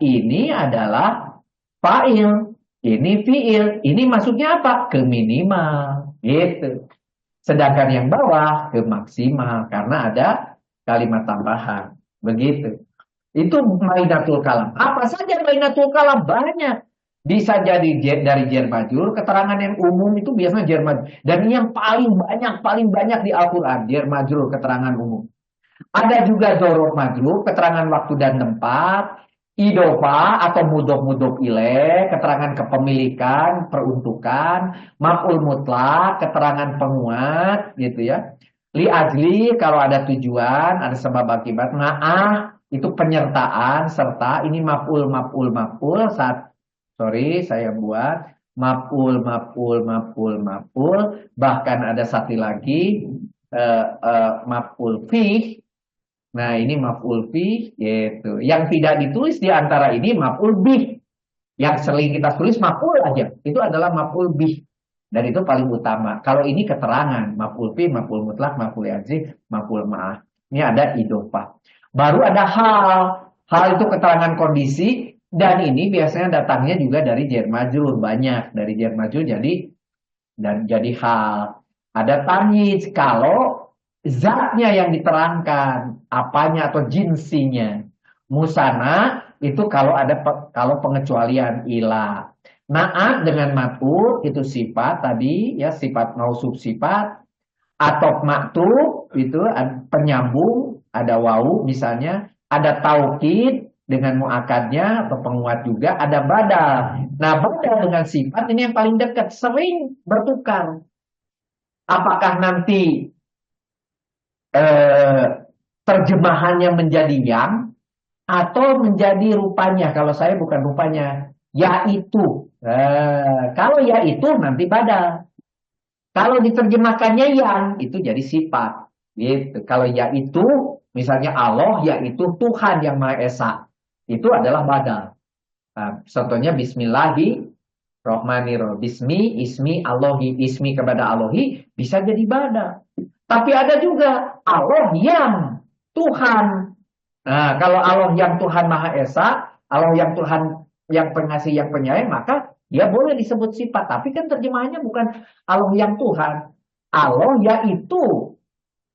ini adalah fa'il, ini fi'il, ini masuknya apa? Ke minimal, gitu. Sedangkan yang bawah ke maksimal karena ada kalimat tambahan, begitu. Itu bainatul kalam. Apa saja bainatul kalam? Banyak. Bisa jadi dari jar majrur, keterangan yang umum itu biasanya jar majrur. Dan yang paling banyak di Al-Qur'an, jar majrur, keterangan umum. Ada juga dzaruf majrur, keterangan waktu dan tempat, idhofa atau mudhof ilaih, keterangan kepemilikan, peruntukan, maf'ul mutlak, keterangan penguat, gitu ya. Li ajli kalau ada tujuan, ada sebab akibat. Ma'ah itu penyertaan, serta ini maf'ul. Saya buat maf'ul. Bahkan ada satu lagi maf'ul fih. Nah, ini maf'ul fih, gitu. Yang tidak ditulis di antara ini maf'ul bih. Yang sering kita tulis maf'ul aja. Itu adalah maf'ul bih. Dan itu paling utama. Kalau ini keterangan, maf'ul fih, maf'ul mutlak, maf'ul ajzi, maf'ul ma'ah. Ini ada idhofah. Baru ada hal. Hal itu keterangan kondisi. Dan ini biasanya datangnya juga dari jar majrur. Banyak dari jar majrur jadi hal. Ada tamyiz kalau zatnya yang diterangkan, apanya atau jinsinya. Musana itu kalau pengecualian ila. Naat dengan mat'u itu sifat tadi ya, sifat mausuf sifat. Atau maktub itu penyambung, ada wawu misalnya, ada taukid dengan muakadnya atau penguat juga, ada badal. Nah, badal dengan sifat ini yang paling dekat, sering bertukar. Apakah nanti terjemahannya menjadi yang atau menjadi rupanya? Kalau saya bukan rupanya, yaitu. Kalau yaitu nanti badal. Kalau diterjemahkannya yang itu jadi sifat. Gitu. Kalau yaitu misalnya Allah yaitu Tuhan yang Maha Esa, itu adalah badal. Nah, contohnya Bismillahirrahmanirrahim. Bismi, ismi, Allahi, ismi kepada Allahi bisa jadi badal. Tapi ada juga Allah yang Tuhan. Nah, kalau Allah yang Tuhan Maha Esa, Allah yang Tuhan yang pengasih, yang penyayang, maka dia boleh disebut sifat. Tapi kan terjemahannya bukan Allah yang Tuhan. Allah yaitu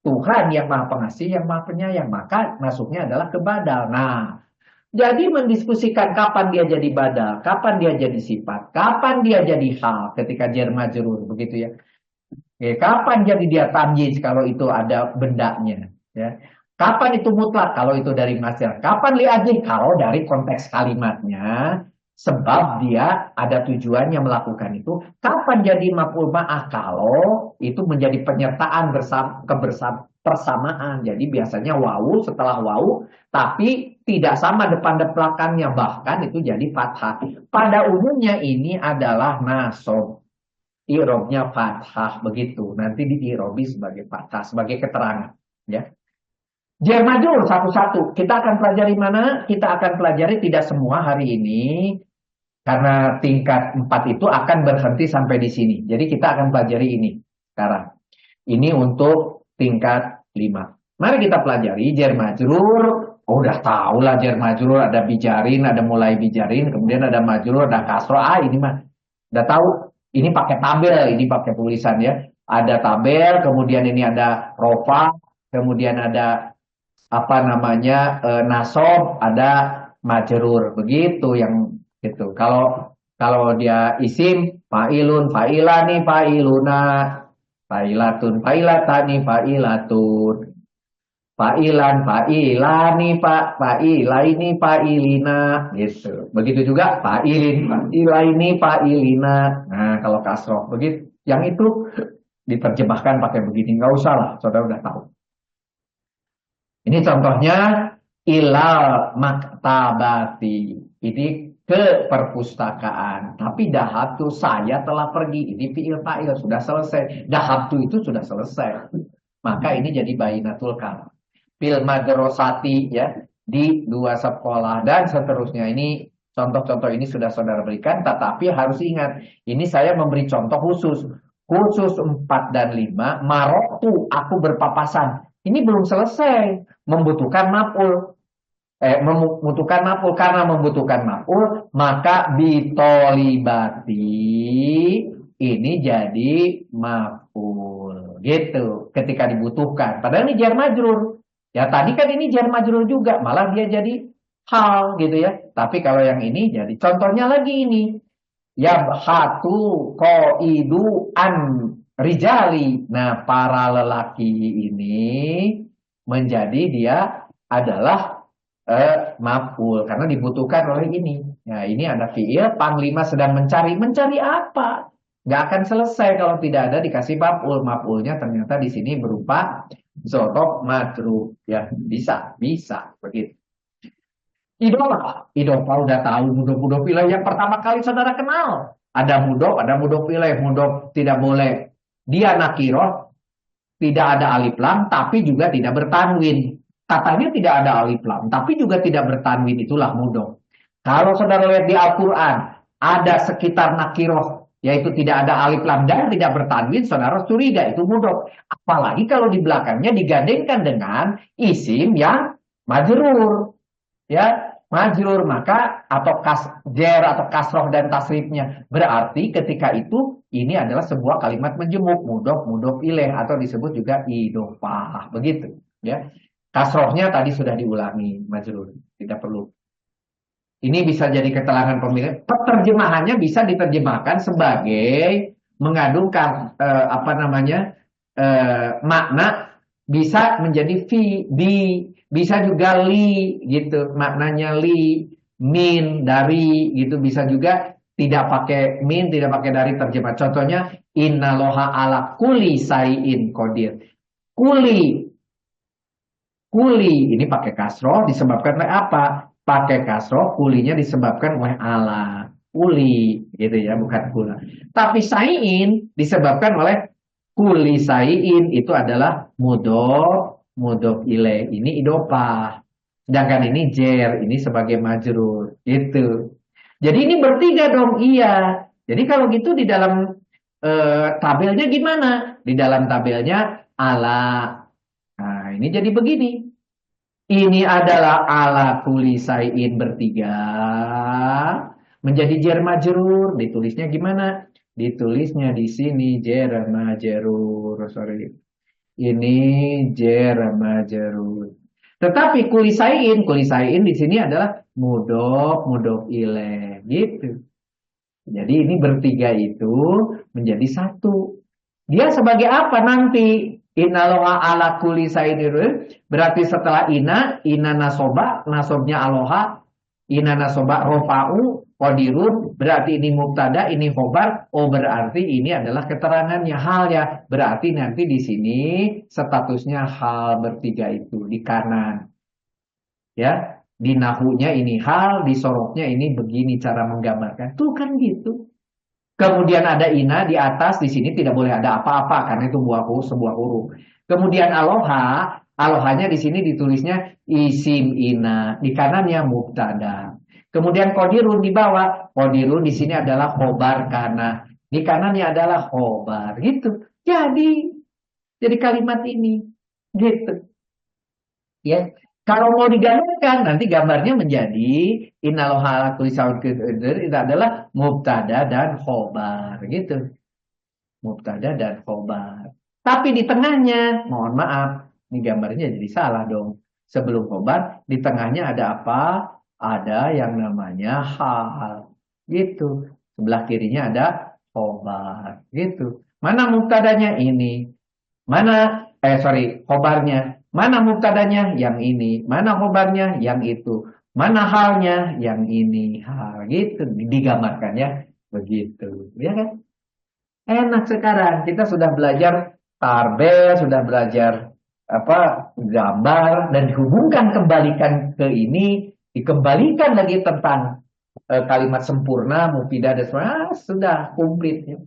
Tuhan yang maha pengasih, yang maha penyayang. Maka masuknya adalah ke badal. Nah, jadi mendiskusikan kapan dia jadi badal, kapan dia jadi sifat, kapan dia jadi hal ketika jar majrur, begitu ya. Oke, kapan jadi dia tamyiz kalau itu ada bendanya, ya. Kapan itu mutlak kalau itu dari masdar. Kapan li'ajih kalau dari konteks kalimatnya, sebab dia ada tujuannya melakukan itu. Kapan jadi maf'ul ma'ah kalau itu menjadi penyertaan persamaan. Jadi biasanya wawu setelah wawu, tapi tidak sama depan belakangnya, bahkan itu jadi fathah. Pada umumnya ini adalah nasab. I'robnya fathah begitu. Nanti di'irobi sebagai fathah, sebagai keterangan, ya. Jar majrur satu-satu. Kita akan pelajari mana? Kita akan pelajari tidak semua hari ini. Karena tingkat 4 itu akan berhenti sampai di sini. Jadi kita akan pelajari ini sekarang. Ini untuk tingkat 5. Mari kita pelajari jar majrur. Oh, udah tahu lah jar majrur, ada bijarin, ada mulai bijarin, kemudian ada majrur, ada kasroh. Ini mah udah tahu. Ini pakai tabel, ini pakai tulisan ya. Ada tabel, kemudian ini ada rofa, kemudian ada apa namanya nasob, ada majrur, begitu yang itu. Kalau dia isim, fa'ilun, fa'ilani, fa'iluna, fa'ilatun, fa'ilatani, fa'ilatun, fa'ilan, fa'ilani, fa'ilaini, fa'ilina, gitu. Begitu juga fa'ilin, fa'ilaini, fa'ilina. Nah, kalau kasroh begitu, yang itu diterjemahkan pakai begini, nggak usah lah, saudara udah tahu. Ini contohnya ilal maktabati. Ini ke perpustakaan. Tapi dahabtu, saya telah pergi. Ini fi'il fa'il sudah selesai. Dahabtu itu sudah selesai. Maka ini jadi bainatul kalam. Fil madrasati, ya, di 2 sekolah dan seterusnya. Ini contoh-contoh ini sudah saudara berikan, tetapi harus ingat, ini saya memberi contoh khusus. Khusus 4 dan 5, maroktu, aku berpapasan. Ini belum selesai, membutuhkan maf'ul. Membutuhkan maf'ul, karena membutuhkan maf'ul, maka bitolibati ini jadi maf'ul. Gitu, ketika dibutuhkan. Padahal ini jar majrur. Ya tadi kan ini jar majrur juga, malah dia jadi hal gitu ya. Tapi kalau yang ini jadi contohnya lagi ini. Yabhatu qaidu an rijali. Nah, para lelaki ini menjadi dia adalah maf'ul karena dibutuhkan oleh ini. Nah, ini ada fi'il, panglima sedang mencari. Mencari apa? Nggak akan selesai kalau tidak ada dikasih maf'ul. Maf'ulnya ternyata di sini berupa zorof madruf. Ya, bisa begitu. Idofa udah tahu mudhof ilaih yang pertama kali saudara kenal. Ada mudhof ilaih, mudhof tidak boleh. Dia nakiroh, tidak ada alif lam, tapi juga tidak bertanwin. Katanya tidak ada alif lam, tapi juga tidak bertanwin, itulah mudhof. Kalau saudara lihat di Al-Quran, ada sekitar nakiroh, yaitu tidak ada alif lam dan tidak bertanwin, saudara curiga itu mudhof. Apalagi kalau di belakangnya digandengkan dengan isim yang majrur. Ya, majrur, maka atau jar atau kasroh dan tasrifnya berarti ketika itu ini adalah sebuah kalimat menjemuk, mudhof ilaih, atau disebut juga idhofah, begitu ya. Kasrohnya tadi sudah diulangi, majrur, tidak perlu. Ini bisa jadi keterangan pemilik. Penerjemahannya bisa diterjemahkan sebagai mengandungkan makna, bisa menjadi di, bisa juga li gitu, maknanya li, min, dari gitu, bisa juga tidak pakai min, tidak pakai dari terjemah. Contohnya innaloha ala kulli sayin qadir. Kuli ini pakai kasroh disebabkan oleh apa? Pakai kasroh, kulinya disebabkan oleh ala. Kuli gitu ya, bukan kula. Tapi sayin disebabkan oleh kuli sayin, itu adalah mudhof ilaih, ini idhofah. Sedangkan ini jar, ini sebagai majrur, gitu. Jadi ini bertiga dong, iya. Jadi kalau gitu di dalam tabelnya gimana? Di dalam tabelnya ala. Nah, ini jadi begini. Ini adalah ala kulli sayin bertiga. Menjadi jar majrur, ditulisnya gimana? Ditulisnya di sini jar majrur, sorry. Ini jar majrur. Tetapi kulisaiin di sini adalah mudhof ilaih gitu. Jadi ini bertiga itu menjadi satu. Dia sebagai apa nanti? Inaloha ala kulisaiin, berarti setelah ina nasoba, nasobnya aloha, ina nasoba rofa'u, qadirun, berarti ini mubtada, ini khobar, oh berarti ini adalah keterangannya hal ya. Berarti nanti di sini statusnya hal bertiga itu di kanan. Ya, di nahunya ini hal, di sorofnya ini begini cara menggambarkan. Tuh kan gitu. Kemudian ada ina di atas, di sini tidak boleh ada apa-apa karena itu sebuah huruf. Kemudian aloha, alohanya di sini ditulisnya isim ina, di kanannya mubtada. Kemudian qadirun di bawah, qadirun di sini adalah khobar karena di kanannya adalah khobar gitu. Jadi kalimat ini gitu. Ya, kalau mau digambarkan nanti gambarnya menjadi innaloha ala kulli syai'in qadir, itu adalah mubtada dan khobar gitu. Mubtada dan khobar. Tapi di tengahnya, mohon maaf, ini gambarnya jadi salah dong. Sebelum khobar, di tengahnya ada apa? Ada yang namanya hal. Gitu. Sebelah kirinya ada khobar. Gitu. Mana mubtadanya ini? Khobarnya. Mana mubtadanya? Yang ini. Mana khobarnya? Yang itu. Mana halnya? Yang ini. Hal gitu. Digambarkannya begitu. Ya kan? Enak sekarang. Kita sudah belajar tarbel, sudah belajar gambar, dan dihubungkan kembalikan ke ini, dikembalikan lagi tentang kalimat sempurna, mufidah dan sebagainya. Sudah komplit. Ya.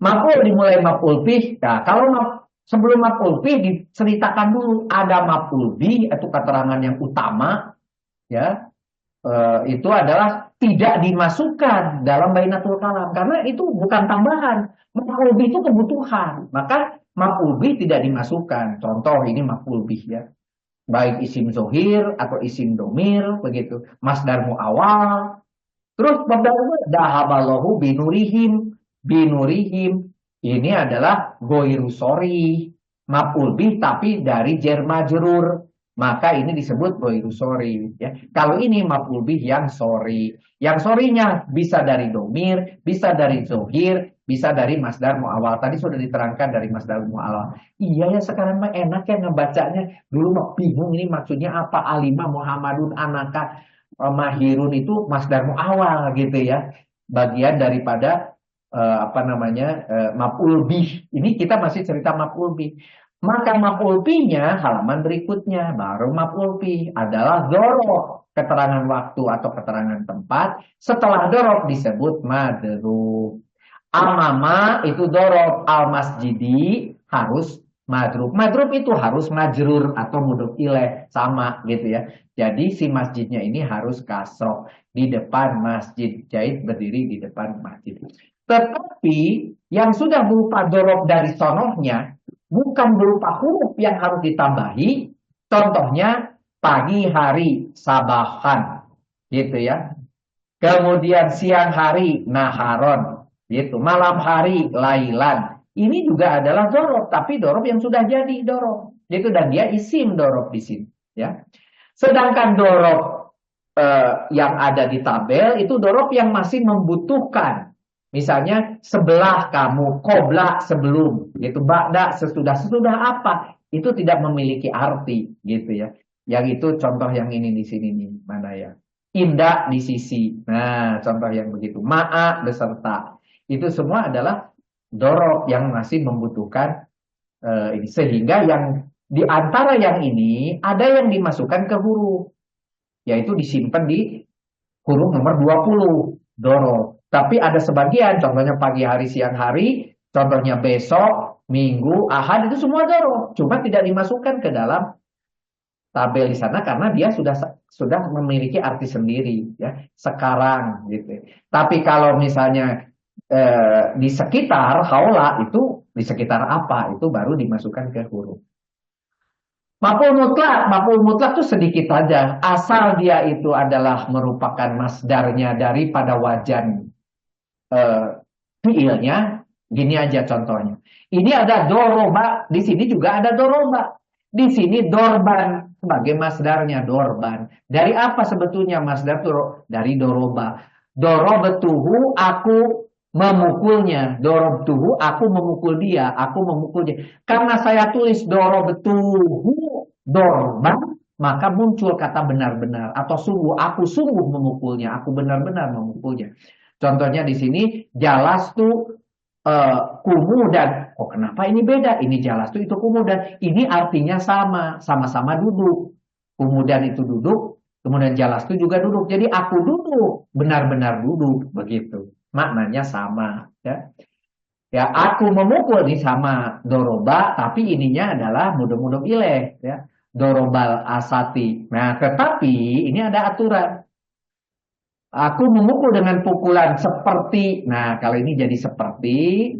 Maf'ul dimulai maf'ul bih. Nah, kalau sebelum maf'ul bih diceritakan dulu ada maf'ul bih, itu keterangan yang utama, ya. Itu adalah tidak dimasukkan dalam bainatul kalam karena itu bukan tambahan. Maf'ul bih itu kebutuhan. Maka maf'ul bih tidak dimasukkan. Contoh ini maf'ul bih ya. Baik isim zohir atau isim domir begitu. Masdar mu'awal. Terus dahaballahu binurihim. Binurihim ini adalah goiru sori, maf'ul bih tapi dari jar majrur, maka ini disebut goiru sori ya. Kalau ini maf'ul bih yang sori, yang sorinya bisa dari domir, bisa dari zohir, bisa dari masdar mu'awal. Tadi sudah diterangkan dari masdar mu'awal. Iya ya, sekarang mah enak ya ngebacanya. Dulu mah bingung ini maksudnya apa. Alimah Muhammadun anaka mahirun itu masdar mu'awal gitu ya, bagian daripada maf'ul bih. Ini kita masih cerita maf'ul bih. Maka maf'ul bihnya halaman berikutnya baru maf'ul bih adalah dzaraf, keterangan waktu atau keterangan tempat. Setelah dzaraf disebut madruf. Amama itu dzaraf, al masjidi harus madruf. Madruf itu harus majrur atau mudhof ilaih, sama gitu ya. Jadi si masjidnya ini harus kasroh di depan masjid. Zaid berdiri di depan masjid. Tetapi yang sudah berupa dzaraf dari sonohnya bukan berupa huruf yang harus ditambahi. Contohnya pagi hari sabahan gitu ya. Kemudian siang hari naharon gitu. Malam hari lailan. Ini juga adalah dzaraf, tapi dzaraf yang sudah jadi dzaraf. Gitu, dan dia isim dzaraf di sini ya. Sedangkan dzaraf yang ada di tabel itu dzaraf yang masih membutuhkan. Misalnya sebelah kamu, qobla sebelum, gitu, ba'da sesudah apa? Itu tidak memiliki arti, gitu ya. Yang itu contoh yang ini di sini nih, mana ya? Indah di sisi. Nah, contoh yang begitu. Ma'a beserta. Itu semua adalah dzaraf yang masih membutuhkan ini. Sehingga yang di antara yang ini ada yang dimasukkan ke huruf, yaitu disimpan di huruf nomor 20, dzaraf. Tapi ada sebagian, contohnya pagi hari, siang hari, contohnya besok, minggu, ahad, itu semua dzaraf. Cuma tidak dimasukkan ke dalam tabel di sana karena dia sudah memiliki arti sendiri ya. Sekarang gitu. Tapi kalau misalnya di sekitar haula, itu di sekitar apa, itu baru dimasukkan ke huruf. Maf'ul mutlak itu sedikit saja. Asal dia itu adalah merupakan masdarnya daripada wajan fiilnya, Gini aja contohnya. Ini ada doroba, di sini juga ada doroba. Di sini dorban sebagai masdarnya dorban. Dari apa sebetulnya masdar itu? Dari doroba. Dorobetuhu, aku memukulnya. Dorobtuhu, aku memukul dia. Aku memukul dia. Karena saya tulis dorobetuhu dorban, maka muncul kata benar-benar atau sungguh. Aku sungguh memukulnya. Aku benar-benar memukulnya. Contohnya di sini jalastu kumudan. Oh, kenapa ini beda? Ini jalastu, itu kumudan. Ini artinya sama, sama-sama duduk. Kumudan itu duduk, kemudian jalastu juga duduk. Jadi aku duduk, benar-benar duduk, begitu. Maknanya sama, ya. Ya, aku memukul ini sama doroba, tapi ininya adalah mudhof ilaih, ya. Dorobal asati. Nah, tetapi ini ada aturan. Aku memukul dengan pukulan seperti. Nah, kalau ini jadi seperti.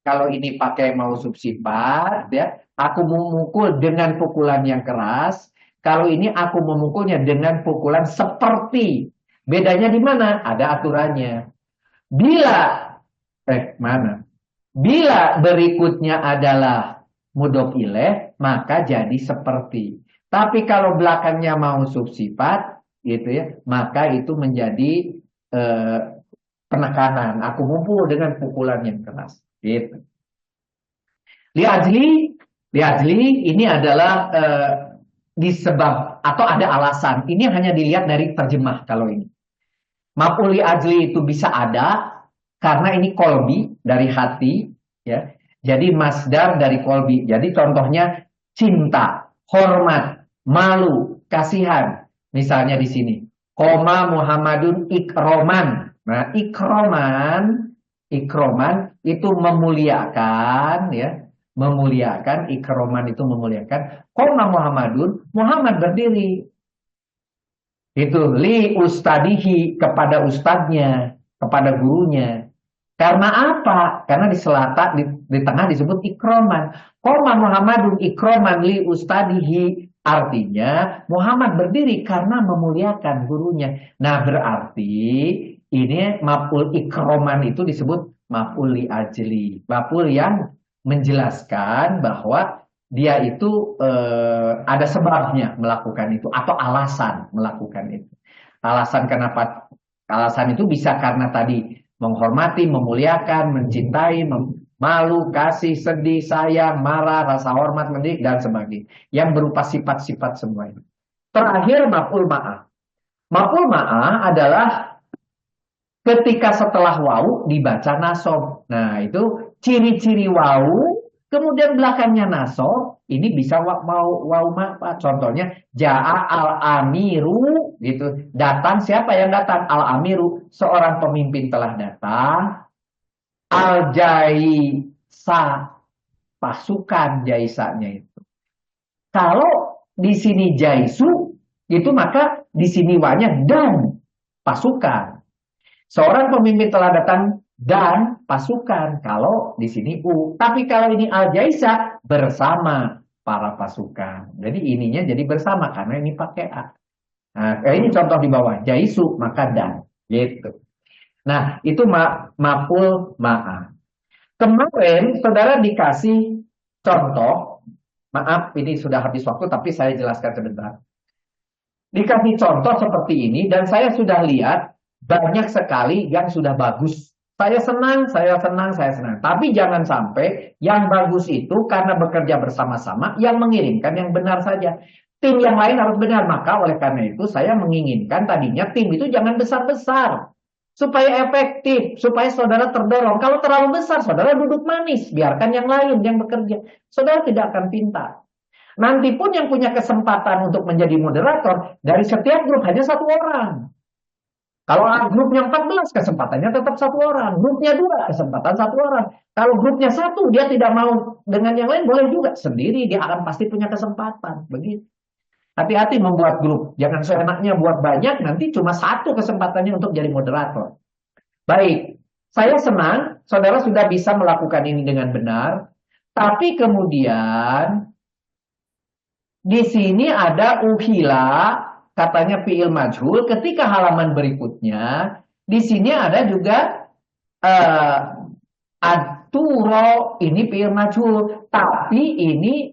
Kalau ini pakai mau sifat, ya. Aku memukul dengan pukulan yang keras. Kalau ini aku memukulnya dengan pukulan seperti. Bedanya di mana? Ada aturannya. Mana? Bila berikutnya adalah mudhof ilaih, maka jadi seperti. Tapi kalau belakangnya mau sifat, gitu ya, maka itu menjadi penekanan. Aku mukul dengan pukulan yang keras, gitu. Liajli ini adalah disebab atau ada alasan. Ini hanya dilihat dari terjemah kalau ini. Maf'ul liajli itu bisa ada karena ini kolbi dari hati, ya. Jadi masdar dari kolbi. Jadi contohnya cinta, hormat, malu, kasihan. Misalnya di sini, koma Muhammadun ikroman. Nah, ikroman itu memuliakan, ya, memuliakan. Ikroman itu memuliakan. Koma Muhammadun, Muhammad berdiri. Itu li ustadihi, kepada ustadznya, kepada gurunya. Karena apa? Karena di selatan, di tengah disebut ikroman. Koma Muhammadun ikroman li ustadihi. Artinya Muhammad berdiri karena memuliakan gurunya. Nah, berarti ini maf'ul ikroman itu disebut maf'ul li ajli. Maf'ul yang menjelaskan bahwa dia itu ada sebabnya melakukan itu atau alasan melakukan itu. Alasan kenapa? Alasan itu bisa karena tadi menghormati, memuliakan, mencintai, malu, kasih, sedih, sayang, marah, rasa hormat, mendidik, dan sebagainya. Yang berupa sifat-sifat semua itu. Terakhir, maf'ul ma'ah. Maf'ul ma'ah adalah ketika setelah waw dibaca nasob. Nah, itu ciri-ciri waw, kemudian belakangnya nasob. Ini bisa waw ma'ah. Contohnya, ja'a al-amiru, gitu. Datang, siapa yang datang? Al-amiru, seorang pemimpin telah datang. Al-jaisa, pasukan jaisanya itu. Kalau di sini jaisu, itu maka di sini wanya dan pasukan. Seorang pemimpin telah datang dan pasukan. Kalau di sini u. Tapi kalau ini al-jaisa, bersama para pasukan. Jadi ininya jadi bersama karena ini pakai a. Nah, ini contoh di bawah. Jaisu, maka dan. Gitu. Nah, itu maf'ul ma'ah. Kemarin saudara dikasih contoh, maaf ini sudah habis waktu tapi saya jelaskan sebentar. Dikasih contoh seperti ini dan saya sudah lihat banyak sekali yang sudah bagus. Saya senang. Tapi jangan sampai yang bagus itu karena bekerja bersama-sama yang mengirimkan yang benar saja. Tim yang lain harus benar. Maka oleh karena itu saya menginginkan tadinya tim itu jangan besar-besar. Supaya efektif, supaya saudara terdorong. Kalau terlalu besar, saudara duduk manis. Biarkan yang lain yang bekerja. Saudara tidak akan pintar. Nanti pun yang punya kesempatan untuk menjadi moderator, dari setiap grup hanya satu orang. Kalau grupnya 14, kesempatannya tetap satu orang. Grupnya 2, kesempatan satu orang. Kalau grupnya 1, dia tidak mau dengan yang lain, boleh juga. Sendiri, dia akan pasti punya kesempatan. Begitu. Hati-hati membuat grup. Jangan seenaknya buat banyak, nanti cuma 1 kesempatannya untuk jadi moderator. Baik, saya senang saudara sudah bisa melakukan ini dengan benar. Tapi kemudian di sini ada uhila, katanya fi'il majhul. Ketika halaman berikutnya, di sini ada juga Aturo ini fi'il majhul, tapi ini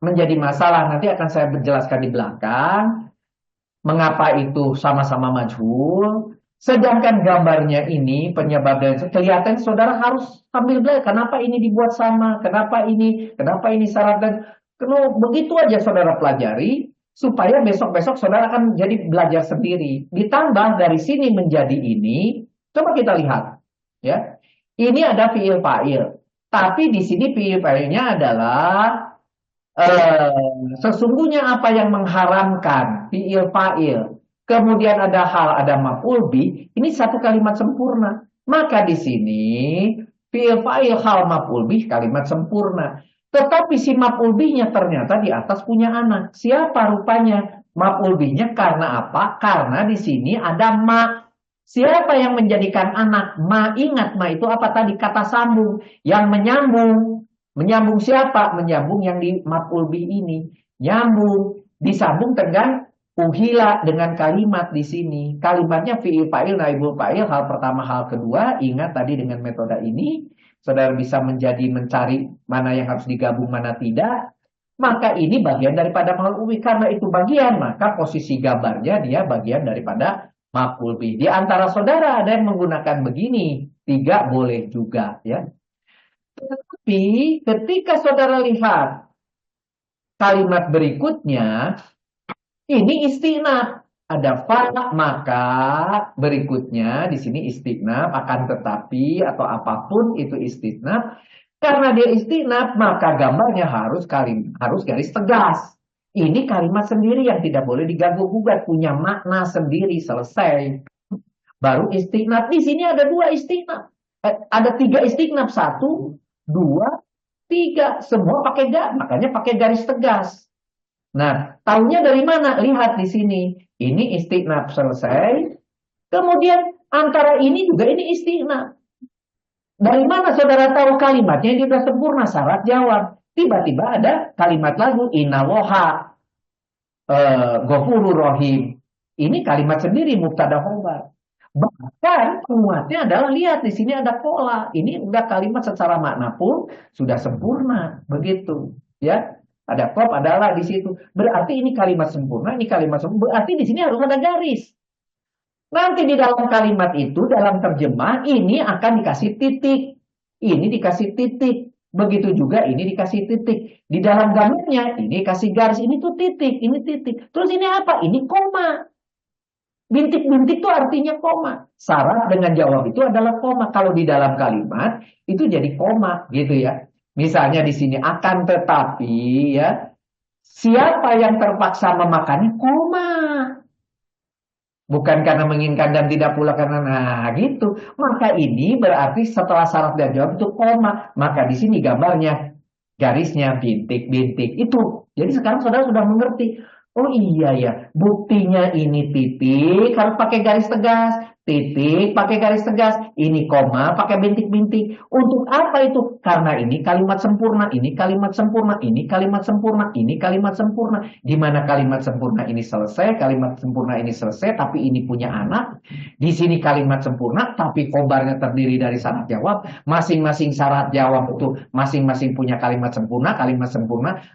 menjadi masalah. Nanti akan saya jelaskan di belakang mengapa itu sama-sama majhul. Sedangkan gambarnya ini penyebab dan kelihatan saudara harus sambil belajar. Kenapa ini dibuat sama? Kenapa ini syarat dan begitu aja saudara pelajari supaya besok-besok saudara akan jadi belajar sendiri. Ditambah dari sini menjadi ini, coba kita lihat, ya. Ini ada fi'il fa'il, tapi di sini fi'il fa'ilnya adalah sesungguhnya apa yang mengharamkan fi'il fa'il. Kemudian ada hal, ada maf'ul bih, ini satu kalimat sempurna. Maka di sini fi'il fa'il hal maf'ul bih kalimat sempurna. Tetapi si maf'ul bihnya ternyata di atas punya anak. Siapa rupanya? Maf'ul bihnya karena apa? Karena di sini ada ma. Siapa yang menjadikan anak? Ma, ingat ma itu apa tadi? Kata sambung. Yang menyambung. Menyambung siapa? Menyambung yang di maf'ul bih ini. Nyambung. Disambung dengan uhila dengan kalimat di sini. Kalimatnya fi'il fa'il, naibul fa'il, hal pertama, hal kedua. Ingat tadi dengan metode ini. Saudara bisa mencari mana yang harus digabung, mana tidak. Maka ini bagian daripada maf'ul bih. Karena itu bagian, maka posisi gambarnya dia bagian daripada maf'ul bih. Di antara saudara ada yang menggunakan begini, 3 boleh juga, ya. Tetapi ketika saudara lihat kalimat berikutnya, ini istinaf. Ada fa, maka berikutnya di sini istinaf, akan tetapi atau apapun itu istinaf. Karena dia istinaf, maka gambarnya harus garis tegas. Ini kalimat sendiri yang tidak boleh diganggu-gugat, punya makna sendiri, selesai. Baru istinaf. Di sini ada 2 istinaf. Ada 3 istinaf, 1, 2, 3. Semua pakai makanya pakai garis tegas. Nah, tahunya dari mana? Lihat di sini. Ini istinaf selesai. Kemudian antara ini juga ini istinaf. Dari mana saudara tahu kalimatnya ini sudah sempurna, syarat jawab. Tiba-tiba ada kalimat lagu innallaha ghafurur rahim. Ini kalimat sendiri mubtada khobar. Bahkan penguatnya adalah lihat di sini ada pola. Ini udah kalimat secara makna pun sudah sempurna, begitu, ya. Ada qaf, ada la di situ. Berarti ini kalimat sempurna, ini kalimat sempurna. Berarti di sini harus ada garis. Nanti di dalam kalimat itu, dalam terjemah, ini akan dikasih titik. Ini dikasih titik. Begitu juga ini dikasih titik. Di dalam gambarnya, ini kasih garis. Ini tuh titik, ini titik. Terus ini apa? Ini koma. Bintik-bintik itu artinya koma. Syarat dengan jawab itu adalah koma. Kalau di dalam kalimat, itu jadi koma, gitu ya. Misalnya di sini, akan tetapi, ya, siapa yang terpaksa memakannya, koma. Bukan karena menginginkan dan tidak pula karena, nah gitu. Maka ini berarti setelah syarat dan jawab itu koma. Maka di sini gambarnya garisnya bintik-bintik itu. Jadi sekarang saudara sudah mengerti. Oh iya ya, buktinya ini titik harus pakai garis tegas, titik pakai garis tegas, ini koma pakai bintik-bintik. Untuk apa itu? Karena ini kalimat sempurna, ini kalimat sempurna, ini kalimat sempurna, ini kalimat sempurna. Di mana kalimat sempurna ini selesai, kalimat sempurna ini selesai, tapi ini punya anak. Di sini kalimat sempurna, tapi khobarnya terdiri dari syarat jawab. Masing-masing syarat jawab itu masing-masing punya kalimat sempurna,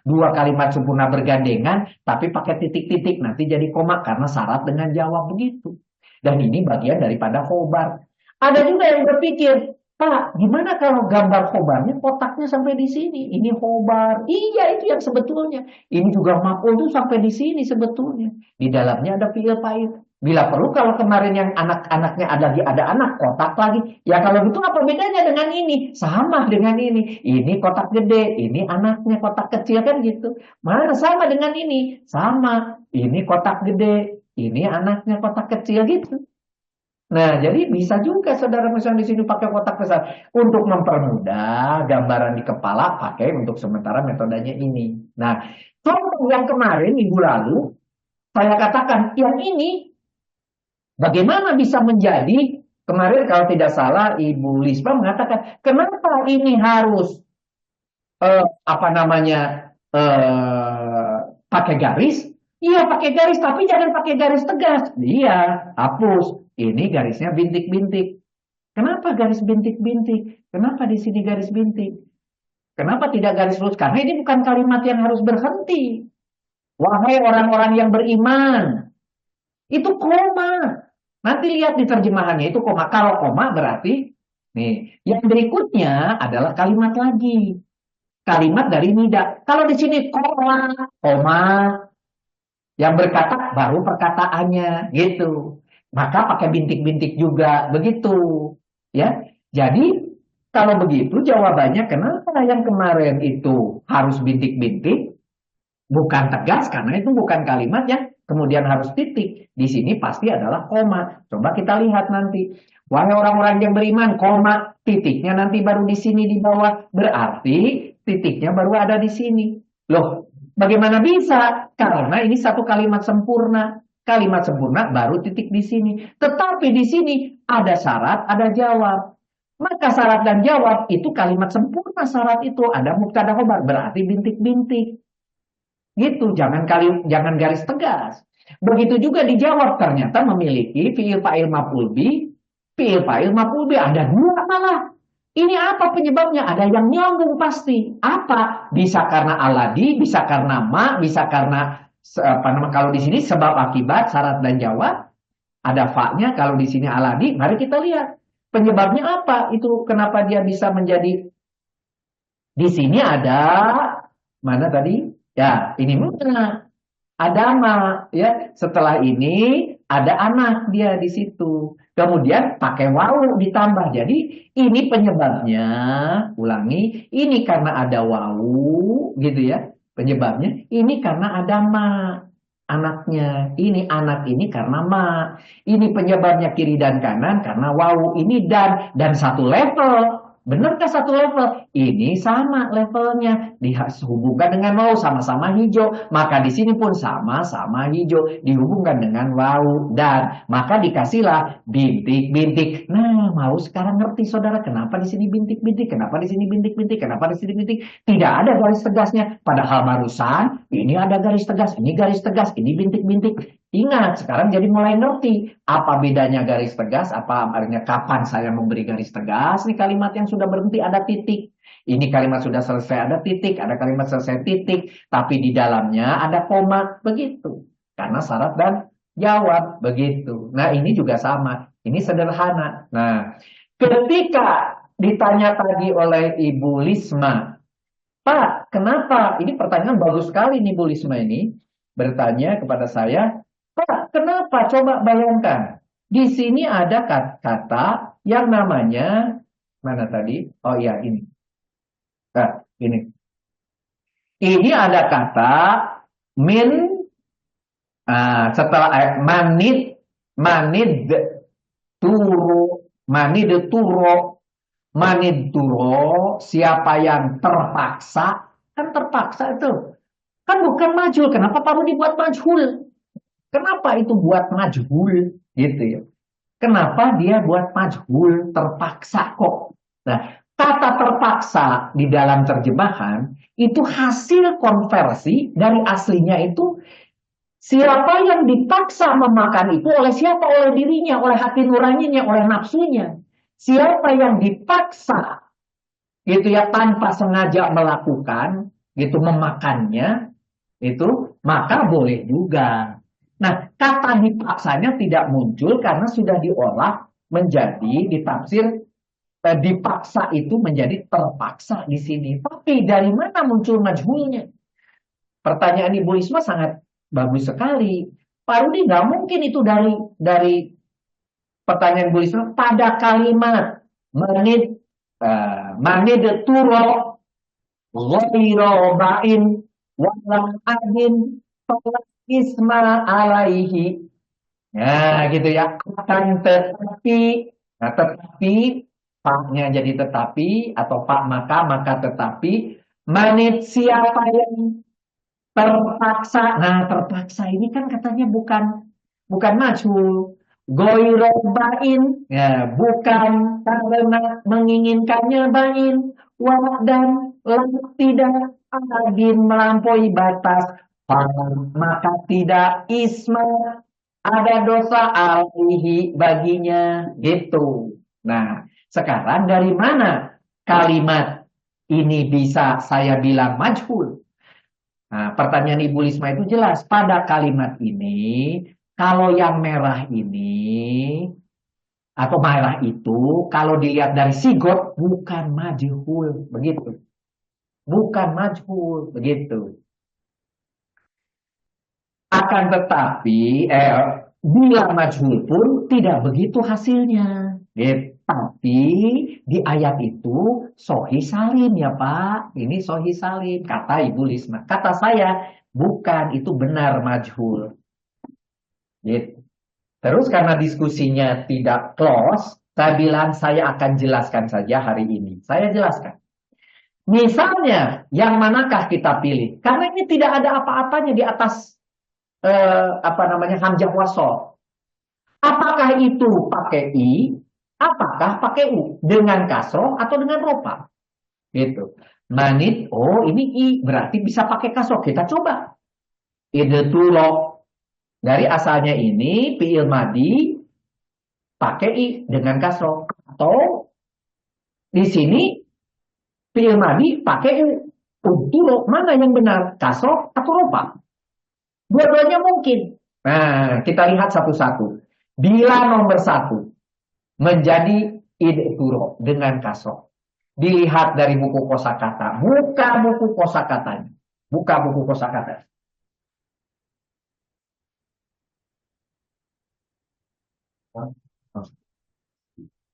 2 kalimat sempurna bergandengan, tapi pakai titik-titik, nanti jadi koma karena syarat dengan jawab begitu. Dan ini bagian daripada khobar. Ada juga yang berpikir, Pak, gimana kalau gambar khobarnya kotaknya sampai di sini? Ini khobar. Iya, itu yang sebetulnya. Ini juga maf'ul tuh sampai di sini sebetulnya. Di dalamnya ada fi'il fa'il. Bila perlu kalau kemarin yang anak-anaknya ada anak kotak lagi. Ya kalau gitu apa bedanya dengan ini? Sama dengan ini. Ini kotak gede, ini anaknya kotak kecil kan gitu. Mana sama dengan ini? Sama. Ini kotak gede, ini anaknya kotak kecil gitu. Nah, jadi bisa juga saudara misalnya di sini pakai kotak besar untuk mempermudah gambaran di kepala, pakai untuk sementara metodenya ini. Nah, contoh yang kemarin minggu lalu saya katakan yang ini bagaimana bisa menjadi, kemarin kalau tidak salah Ibu Lisba mengatakan, kenapa ini harus pakai garis? Iya pakai garis, tapi jangan pakai garis tegas. Iya, hapus. Ini garisnya bintik-bintik. Kenapa garis bintik-bintik? Kenapa di sini garis bintik? Kenapa tidak garis lurus? Karena ini bukan kalimat yang harus berhenti. Wahai orang-orang yang beriman. Itu koma. Nanti lihat di terjemahannya itu koma. Kalau koma berarti, nih, yang berikutnya adalah kalimat lagi. Kalimat dari nida. Kalau di sini koma, yang berkata baru perkataannya, gitu. Maka pakai bintik-bintik juga, begitu. Ya, jadi kalau begitu jawabannya kenapa yang kemarin itu harus bintik-bintik, bukan tegas karena itu bukan kalimat yang kemudian harus titik. Di sini pasti adalah koma. Coba kita lihat nanti. Wahai orang-orang yang beriman, koma, titiknya nanti baru di sini di bawah. Berarti titiknya baru ada di sini. Loh, bagaimana bisa? Karena ini satu kalimat sempurna. Kalimat sempurna baru titik di sini. Tetapi di sini ada syarat, ada jawab. Maka syarat dan jawab itu kalimat sempurna. Syarat itu ada mubtada khobar, berarti bintik-bintik. Gitu, jangan garis tegas. Begitu juga dijawab, ternyata memiliki fi'il fa'il maf'ul bi, fi'il fa'il maf'ul bi, ada dua malah. Ini apa penyebabnya? Ada yang nyambung pasti. Apa? Bisa karena aladi, bisa karena ma, bisa karena kalau di sini sebab akibat, syarat dan jawab. Ada fa-nya, kalau di sini aladi, mari kita lihat. Penyebabnya apa? Itu kenapa dia bisa menjadi, di sini ada, mana tadi? Ya, ini mana? Adama, ya. Setelah ini ada anak dia di situ. Kemudian pakai wawu ditambah. Jadi ini penyebabnya, ulangi, ini karena ada wawu, gitu ya. Penyebabnya ini karena ada ma, anaknya. Ini anak ini karena ma. Ini penyebabnya kiri dan kanan karena wawu. Ini dan satu level. Benarkah satu level? Ini sama levelnya. Dihubungkan dengan wawu, sama-sama hijau. Maka di sini pun sama-sama hijau. Dihubungkan dengan wawu. Dan maka dikasihlah bintik-bintik. Nah, mau sekarang ngerti saudara kenapa di sini bintik-bintik? Kenapa di sini bintik-bintik? Kenapa di sini bintik? Tidak ada garis tegasnya. Padahal barusan ini ada garis tegas, ini garis tegas, ini bintik-bintik. Ingat, sekarang jadi mulai ngerti apa bedanya garis tegas, apa artinya kapan saya memberi garis tegas. Ini kalimat yang sudah berhenti ada titik. Ini kalimat sudah selesai ada titik, ada kalimat selesai titik, tapi di dalamnya ada koma, begitu. Karena syarat dan jawab, begitu. Nah, ini juga sama. Ini sederhana. Nah, ketika ditanya tadi oleh Ibu Lisma, Pak, kenapa? Ini pertanyaan bagus sekali nih Bu Lisma ini. Bertanya kepada saya, Pak, kenapa? Coba bayangkan. Di sini ada kata yang namanya, mana tadi? Oh iya, ini. Nah, ini. Ini ada kata min, setelah manid turo, siapa yang terpaksa, kan terpaksa itu. Kan bukan majhul, kenapa perlu dibuat majhul? Kenapa itu buat majhul gitu ya? Kenapa dia buat majhul terpaksa kok? Nah, kata terpaksa di dalam terjemahan itu hasil konversi dari aslinya itu siapa yang dipaksa memakan itu oleh siapa? Oleh dirinya, oleh hati nuraninya, oleh nafsunya. Siapa yang dipaksa gitu ya tanpa sengaja melakukan gitu memakannya itu maka boleh juga. Nah, kata dipaksanya tidak muncul karena sudah diolah menjadi ditafsir dipaksa itu menjadi terpaksa di sini. Tapi dari mana muncul majhulnya? Pertanyaan Ibu Isma sangat bagus sekali. Pak Rudi nggak mungkin itu dari pertanyaan Ibu Isma pada kalimat manid turo ghairu ba'in walam adin isma alaihi. Nah, gitu ya. Akan tetapi, nah tetapi, paknya jadi tetapi, atau pak maka tetapi, manit siapa yang terpaksa. Nah, terpaksa ini kan katanya bukan majhul. Goirobain, ya, bukan karena menginginkannya bain, dan tidak adin melampaui batas. Maka tidak isma ada dosa alaihi baginya gitu. Nah, sekarang dari mana kalimat ini bisa saya bilang majhul? Nah, pertanyaan Ibu Lisma itu jelas. Pada kalimat ini, kalau yang merah ini, atau merah itu, kalau dilihat dari sigot, bukan majhul. Begitu. Bukan majhul. Begitu. Akan tetapi, bila majhul pun tidak begitu hasilnya. Gitu. Tapi di ayat itu sohi salim ya Pak. Ini sohi salim, kata Ibu Lisma. Kata saya, bukan, itu benar majhul. Gitu. Terus karena diskusinya tidak close, saya bilang saya akan jelaskan saja hari ini. Saya jelaskan. Misalnya, yang manakah kita pilih? Karena ini tidak ada apa-apanya di atas hamzah wasol. Apakah itu pakai i, apakah pakai u, dengan kasroh atau dengan rofa? Gitu. Manit, oh ini i, berarti bisa pakai kasroh. Kita coba. Ide tulo, dari asalnya ini fi'il madi pakai i dengan kasroh. Atau di sini fi'il madi pakai u. Tulo, mana yang benar? Kasroh atau rofa? Dua-duanya mungkin. Nah, kita lihat satu-satu. Bila nomor 1 menjadi idhuro dengan kasroh. Dilihat dari buku kosakata. Buka buku kosakatanya. Buka buku kosakata.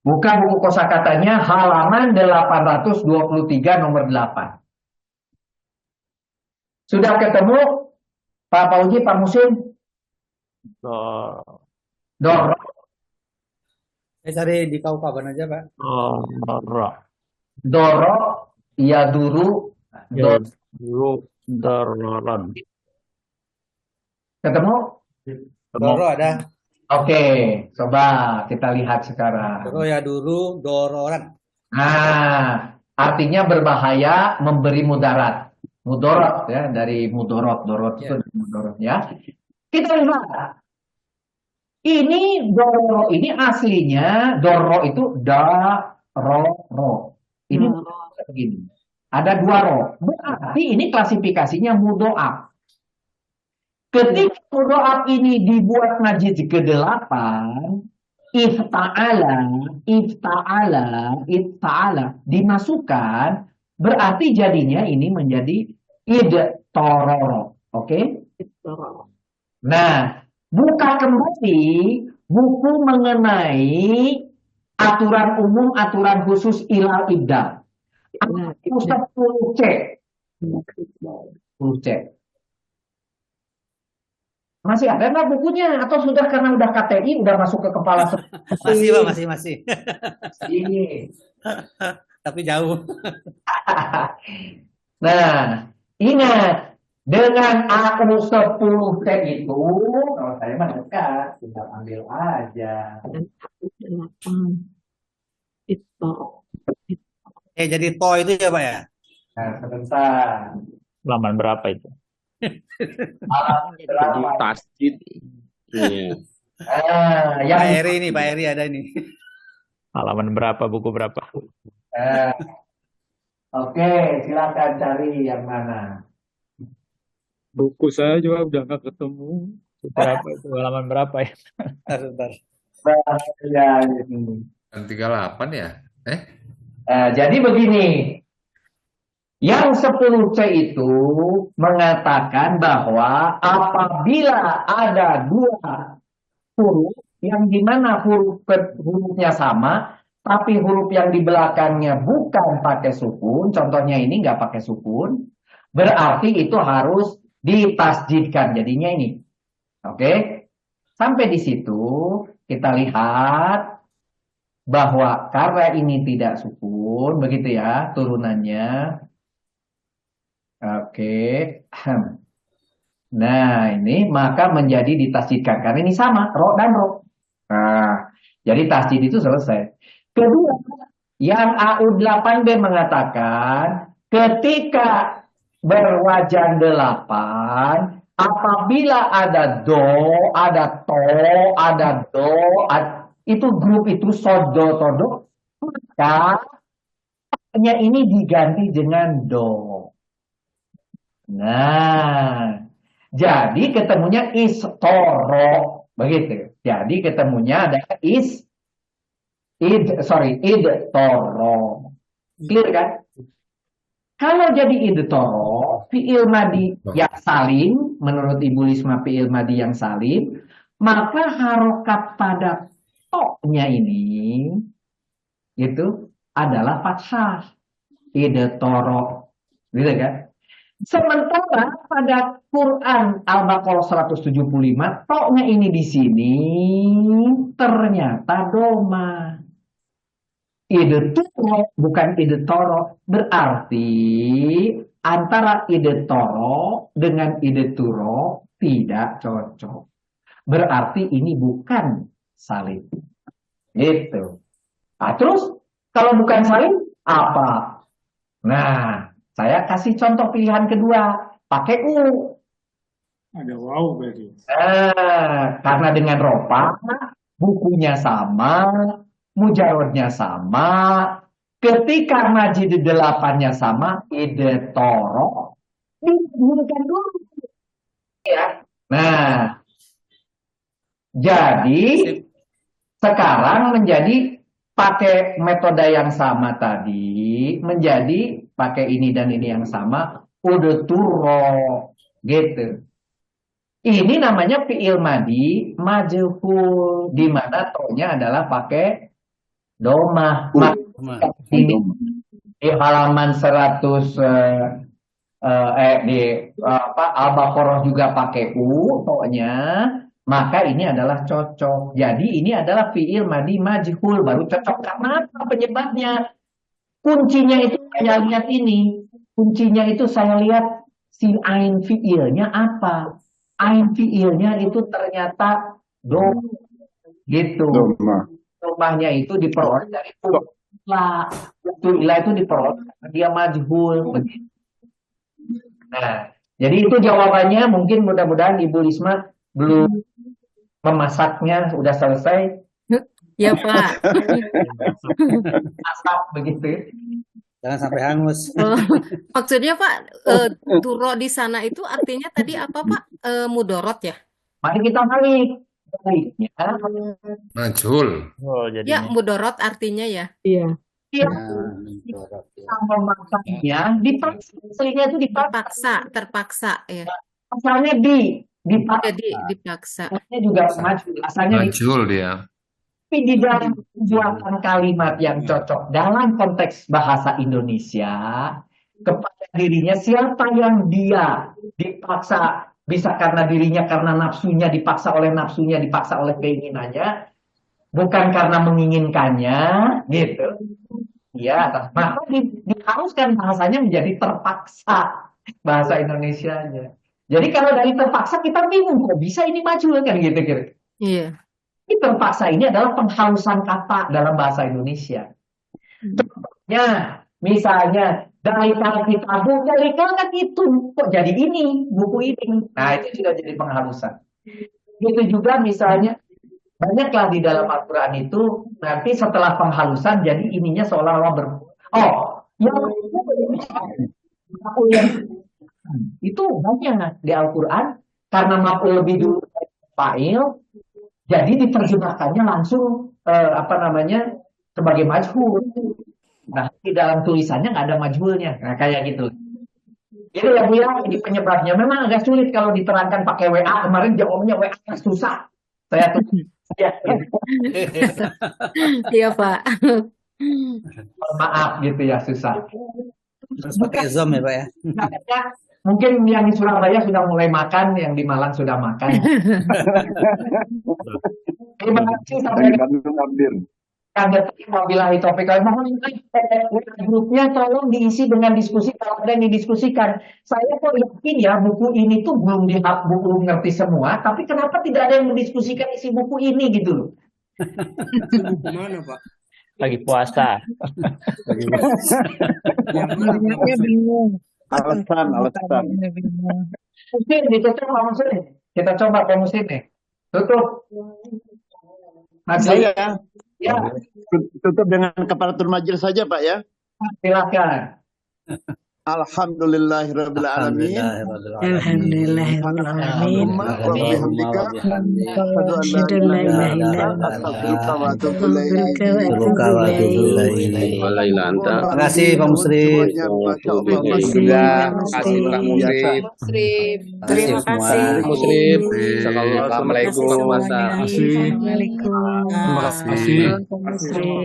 Buka buku kosakatanya halaman 823 nomor 8. Sudah ketemu Pak Fauzi, Pak Musim? Doro. Saya cari di Kaukaban aja, Pak. Doro, ya duru, Dororon. ketemu? Doro ada. Oke, coba kita lihat sekarang. Doro ya dulu, dororan. Nah, artinya berbahaya, memberi mudarat. Mudorot ya, dari mudorot, dorot itu dari mudorot ya. Kita lihat. Ini doro ini aslinya doro itu ro. Ini begini. Ada 2 ro. Berarti ini klasifikasinya mudoaf. Ketika mudoaf ini dibuat najis ke-8, ifta'ala dimasukkan, berarti jadinya ini menjadi idtororo. Oke? Nah, buka kembali buku mengenai aturan umum, aturan khusus ilal ibdal. Ustaz 10C. 10C. Masih ada nggak bukunya? Atau sudah karena udah KTI, udah masuk ke kepala? Masih, Pak, masih. Ini. Tapi jauh. Nah, ingat. Dengan aku 10T itu, kalau saya mah dekat, tinggal ambil aja. Jadi to itu ya, Pak ya? Nah, sebentar. Halaman berapa itu? Jadi tasjid. Iya. Yang Pak Eri ada ini. Halaman berapa, buku berapa? Oke, silakan cari yang mana. Buku saya juga udah nggak ketemu. Berapa itu? Halaman berapa ya? Bentar. Ya, ini. 38 ya? Jadi begini. Yang 10C itu mengatakan bahwa apabila ada 2 huruf yang dimana hurufnya sama, tapi huruf yang di belakangnya bukan pakai sukun, contohnya ini nggak pakai sukun, berarti itu harus ditasjidkan. Jadinya ini. Oke? Sampai di situ kita lihat bahwa karena ini tidak sukun, begitu ya turunannya. Oke. Nah, ini maka menjadi ditasjidkan karena ini sama ro dan ro. Nah, jadi tasjid itu selesai. Kedua, yang AU8B mengatakan ketika berwajan 8, apabila ada do, ada to, ada do, itu grup itu sodo todo, maka nya ini diganti dengan do. Nah, jadi ketemunya istoro, begitu. Jadi ketemunya adalah id toro. Clear kan? Kalau jadi id toro, fi'il madi yang salim, menurut Ibu Lisma fi'il madi yang salim, maka harokat pada to-nya ini itu adalah fathah. Id toro. Gitu kan? Sementara pada Quran Al-Baqarah 175, to-nya ini di sini ternyata doma. Ide toro bukan ide toro. Berarti antara ide toro dengan ide turo tidak cocok. Berarti ini bukan salim. Gitu. Nah, terus kalau bukan salim apa? Nah, saya kasih contoh pilihan kedua. Pakai u. Ada wow berarti. Karena dengan ropa bukunya sama, mujarodnya sama, ketika majid delapannya sama, ide toro digunakan dulu. Ya. Nah, jadi sekarang menjadi pakai metode yang sama tadi, menjadi pakai ini dan ini yang sama, udah turo, gitu. Ini namanya fi'il madi majhul, di mana to-nya adalah pakai domah. Ini di halaman 100 di Al-Baqarah juga pakai u to-nya, maka ini adalah cocok. Jadi ini adalah fi'il madi majhul, baru cocok. Karena apa penyebabnya? Kuncinya itu saya lihat ini. Kuncinya itu saya lihat si ain fi'ilnya apa? Ain fi'ilnya itu ternyata dom, gitu. Doma. Domahnya itu diperoleh dari tu'la. Tu'la itu diperoleh karena dia majhul. Begitu. Nah, jadi itu jawabannya. Mungkin mudah-mudahan Ibu Lisma belum memasaknya, sudah selesai. Ya, Pak. Masak begitu. Jangan sampai hangus. Maksudnya Pak, turo di sana itu artinya tadi apa Pak? Mudorot ya? Mari kita balik. Baliknya, Majhul. Oh, Ya, jadinya. mudorot artinya ya. dia memasaknya dipaksa. Aslinya itu dipaksa. Terpaksa ya. Asalnya dipaksa. Jadi dipaksa. Asalnya juga maju. Asalnya Majhul dia. tapi di dalam pembuatan kalimat yang cocok dalam konteks bahasa Indonesia kepada dirinya, siapa yang dia dipaksa, bisa karena dirinya, karena nafsunya, dipaksa oleh nafsunya, dipaksa oleh keinginannya, bukan karena menginginkannya, gitu. Ya, maka diharuskan bahasanya menjadi terpaksa, bahasa Indonesianya. Jadi kalau dari terpaksa kita bingung, kok bisa ini maju kan gitu kira. Iya. Ini terpaksa ini adalah penghalusan kata dalam bahasa Indonesia. Contohnya, misalnya dari kitabu, dari kan itu kok jadi ini buku ini. Nah, itu juga jadi penghalusan. Itu juga misalnya banyaklah di dalam Al-Quran itu nanti setelah penghalusan jadi ininya seolah-olah itu banyak di Al-Quran karena maf'ul lebih dulu dari fa'il. Jadi diterjemahkannya langsung sebagai majhul. Nah, di dalam tulisannya nggak ada majhulnya. Nah, kayak gitu. Itu ya Bu ya, ini penyebabnya. Memang agak sulit kalau diterangkan pakai WA. Kemarin jawabnya WA susah. Saya tuh ya, Iya Pak. maaf gitu ya, susah. Terus pakai Zoom ya Pak ya. Makanya mungkin yang di Surabaya sudah mulai makan, yang di Malang sudah makan. Terima kasih sampai wabillahi taufiq wal hidayah. Grupnya tolong diisi dengan diskusi kalau ada yang didiskusikan. Saya kok yakin ya buku ini tuh belum ngerti semua, tapi kenapa tidak ada yang mendiskusikan isi buku ini gitu loh. Gimana Pak? Lagi puasa. Banyaknya bingung. Alasan. Mungkin ditutup Pak Musin. Kita coba Pak Musin nih. Tutup. Habib, Saya ya, tutup dengan kafaratul majelis saja Pak ya. silakan. Alhamdulillahirabbil alamin. Alhamdulillahirrahmanirrahim. Wa bihamdika asyhadu an la ilaha illa anta astaghfiruka wa atubu ilaik. Terima kasih Pak Musrif. Semuanya Kasih Pak Musrif. Terima kasih. Musrif. Assalamualaikum warahmatullahi wabarakatuh.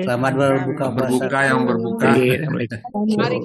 Selamat berbuka puasa. Berbuka yang berbuka. Mari.